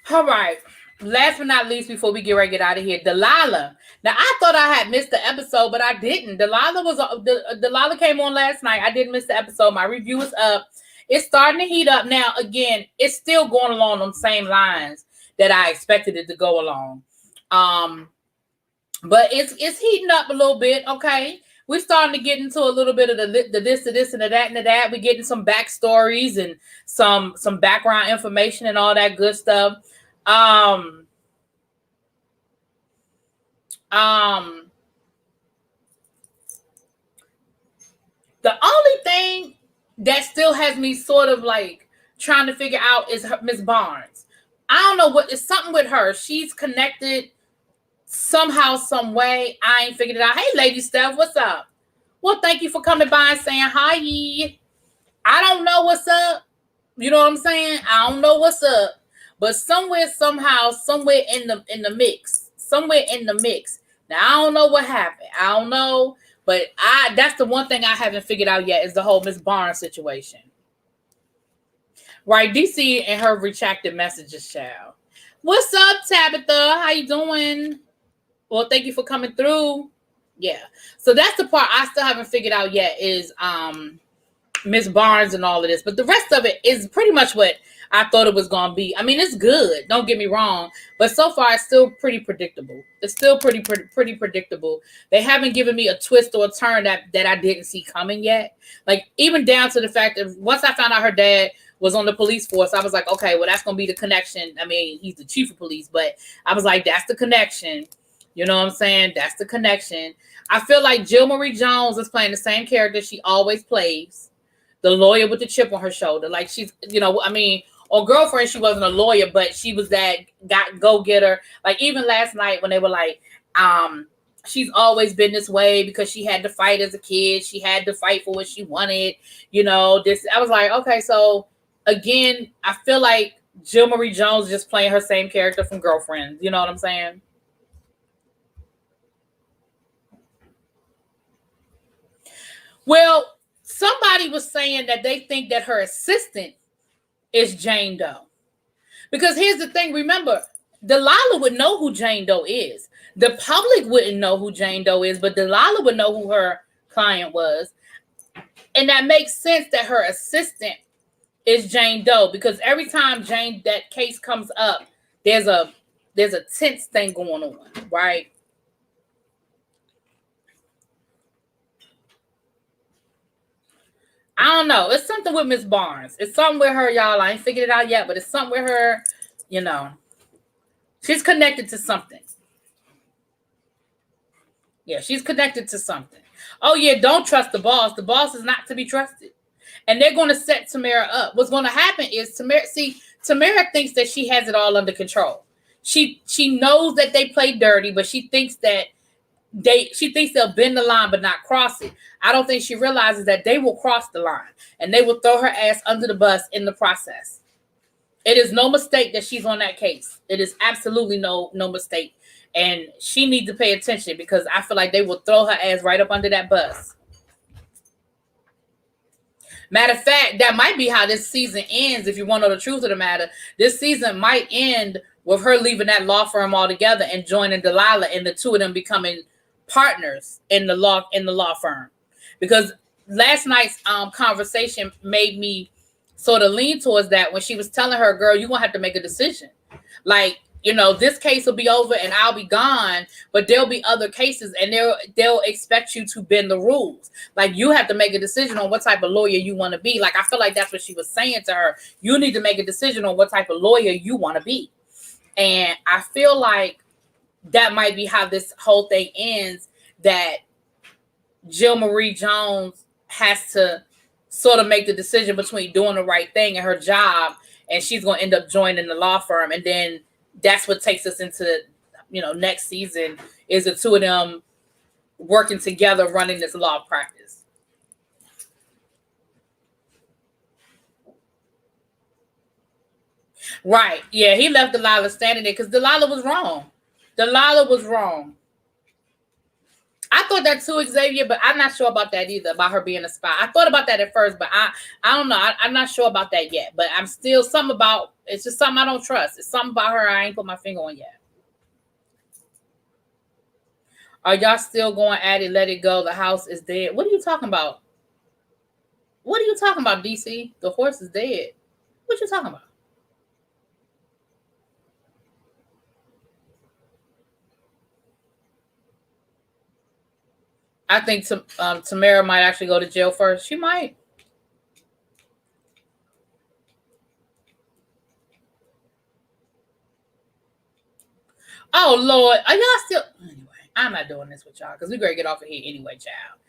All right. Last but not least, before we get ready to get out of here, Delilah. Now, I thought I had missed the episode, but I didn't. Delilah came on last night. I didn't miss the episode. My review is up. It's starting to heat up now. Again, it's still going along on the same lines that I expected it to go along. But it's heating up a little bit. Okay, we're starting to get into a little bit of the this, the this, and the that, and the that. We're getting some backstories and some background information and all that good stuff. The only thing that still has me sort of like trying to figure out is Miss Barnes. I don't know it's something with her. She's connected somehow, some way. I ain't figured it out. Hey, Lady Steph, what's up? Well, thank you for coming by and saying hi. I don't know what's up. You know what I'm saying? I don't know what's up. But somewhere, somehow, somewhere in the mix. Somewhere in the mix. Now, I don't know what happened. I don't know. But that's the one thing I haven't figured out yet is the whole Miss Barnes situation. Right, DC and her retracted messages, child. What's up, Tabitha? How you doing? Well, thank you for coming through. Yeah. So that's the part I still haven't figured out yet is Miss Barnes and all of this. But the rest of it is pretty much what I thought it was going to be. I mean, it's good. Don't get me wrong. But so far, it's still pretty predictable. It's still pretty predictable. They haven't given me a twist or a turn that I didn't see coming yet. Like, even down to the fact that once I found out her dad was on the police force, I was like, okay, well, that's going to be the connection. I mean, he's the chief of police. But I was like, that's the connection. You know what I'm saying? That's the connection. I feel like Jill Marie Jones is playing the same character she always plays. The lawyer with the chip on her shoulder. Like she's, you know, I mean, on Girlfriend, she wasn't a lawyer, but she was that go-getter. Like even last night when they were like, she's always been this way because she had to fight as a kid. She had to fight for what she wanted. This. I was like, okay, so again, I feel like Jill Marie Jones is just playing her same character from Girlfriends. You know what I'm saying? Well, somebody was saying that they think that her assistant is Jane Doe. Because here's the thing, remember, Delilah would know who Jane Doe is. The public wouldn't know who Jane Doe is, but Delilah would know who her client was. And that makes sense that her assistant is Jane Doe, because every time that case comes up, there's a tense thing going on, right? I don't know. It's something with Miss Barnes. It's something with her, y'all. I ain't figured it out yet, but it's something with her, She's connected to something. Yeah, she's connected to something. Oh, yeah, don't trust the boss. The boss is not to be trusted. And they're going to set Tamara up. What's going to happen is Tamara thinks that she has it all under control. She knows that they play dirty, but she thinks that they'll bend the line but not cross it. I don't think she realizes that they will cross the line and they will throw her ass under the bus in the process. It is no mistake that she's on that case. It is absolutely no mistake. And she needs to pay attention, because I feel like they will throw her ass right up under that bus. Matter of fact, that might be how this season ends. If you want to know the truth of the matter, this season might end with her leaving that law firm altogether and joining Delilah, and the two of them becoming partners in the law firm. Because last night's conversation made me sort of lean towards that, when she was telling her, girl, you're going to have to make a decision. Like, this case will be over and I'll be gone, but there'll be other cases and they'll expect you to bend the rules. Like, you have to make a decision on what type of lawyer you want to be. Like, I feel like that's what she was saying to her. You need to make a decision on what type of lawyer you want to be. And I feel like that might be how this whole thing ends, that Jill Marie Jones has to sort of make the decision between doing the right thing and her job, and she's going to end up joining the law firm. And then that's what takes us into, next season, is the two of them working together, running this law practice. Right. Yeah, he left Delilah standing there because Delilah was wrong. I thought that too, Xavier, but I'm not sure about that either, about her being a spy. I thought about that at first, but I don't know. I'm not sure about that yet. But I'm still it's just something I don't trust. It's something about her I ain't put my finger on yet. Are y'all still going at it? Let it go. The house is dead. What are you talking about? What are you talking about, DC? The horse is dead. What you talking about? I think Tamara might actually go to jail first. She might. Oh, Lord. Are y'all still... Anyway, I'm not doing this with y'all because we're going to get off of here anyway, child.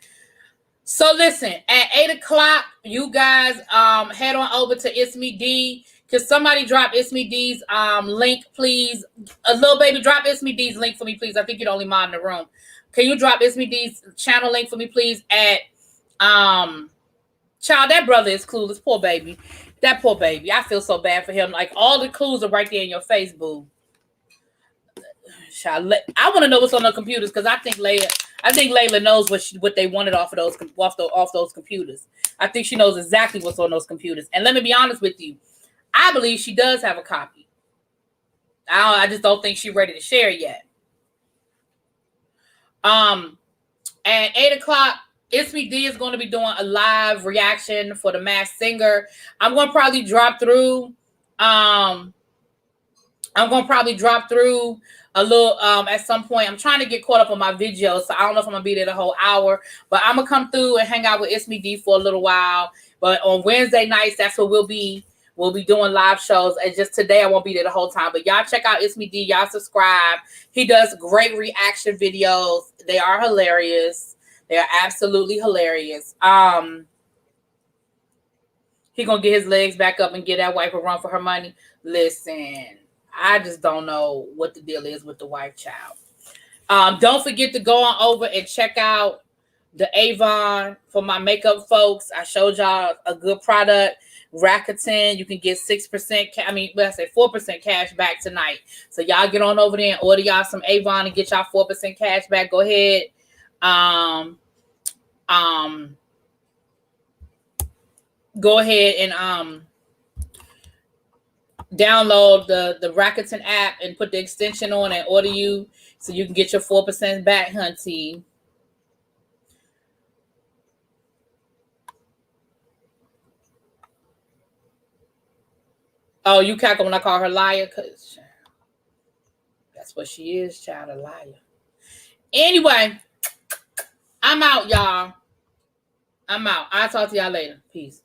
So listen, at 8 o'clock, you guys head on over to It's Me D. Can somebody drop It's Me D's link, please? A little baby, drop It's Me D's link for me, please. I think you're the only mod in the room. Can you drop It's Me D's channel link for me, please? At child, that brother is clueless. Poor baby. That poor baby. I feel so bad for him. Like, all the clues are right there in your face, boo. Child, I want to know what's on the computers, because I think Layla knows what they wanted off those computers. I think she knows exactly what's on those computers. And let me be honest with you, I believe she does have a copy. I just don't think she's ready to share yet. At 8 o'clock, It's Me D is going to be doing a live reaction for The Masked Singer. I'm going to probably drop through. A little at some point. I'm trying to get caught up on my videos, so I don't know if I'm gonna be there the whole hour, but I'm gonna come through and hang out with It's Me D for a little while. But on Wednesday nights, that's what we'll be doing live shows. And just today I won't be there the whole time, but y'all check out It's Me D. Y'all subscribe. He does great reaction videos. They are hilarious. They are absolutely hilarious. He gonna get his legs back up and get that wife a run for her money. Listen, I just don't know what the deal is with the wife, child. Don't forget to go on over and check out the Avon for my makeup folks. I showed y'all a good product. Rakuten, you can get 6%. 4% cash back tonight. So y'all get on over there and order y'all some Avon and get y'all 4% cash back. Go ahead. Go ahead and download the Rakuten app and put the extension on and order you so you can get your 4% back, hunty. Oh, you cackle when I call her liar? Because that's what she is, child, a liar. Anyway, I'm out, y'all. I'm out. I'll talk to y'all later. Peace.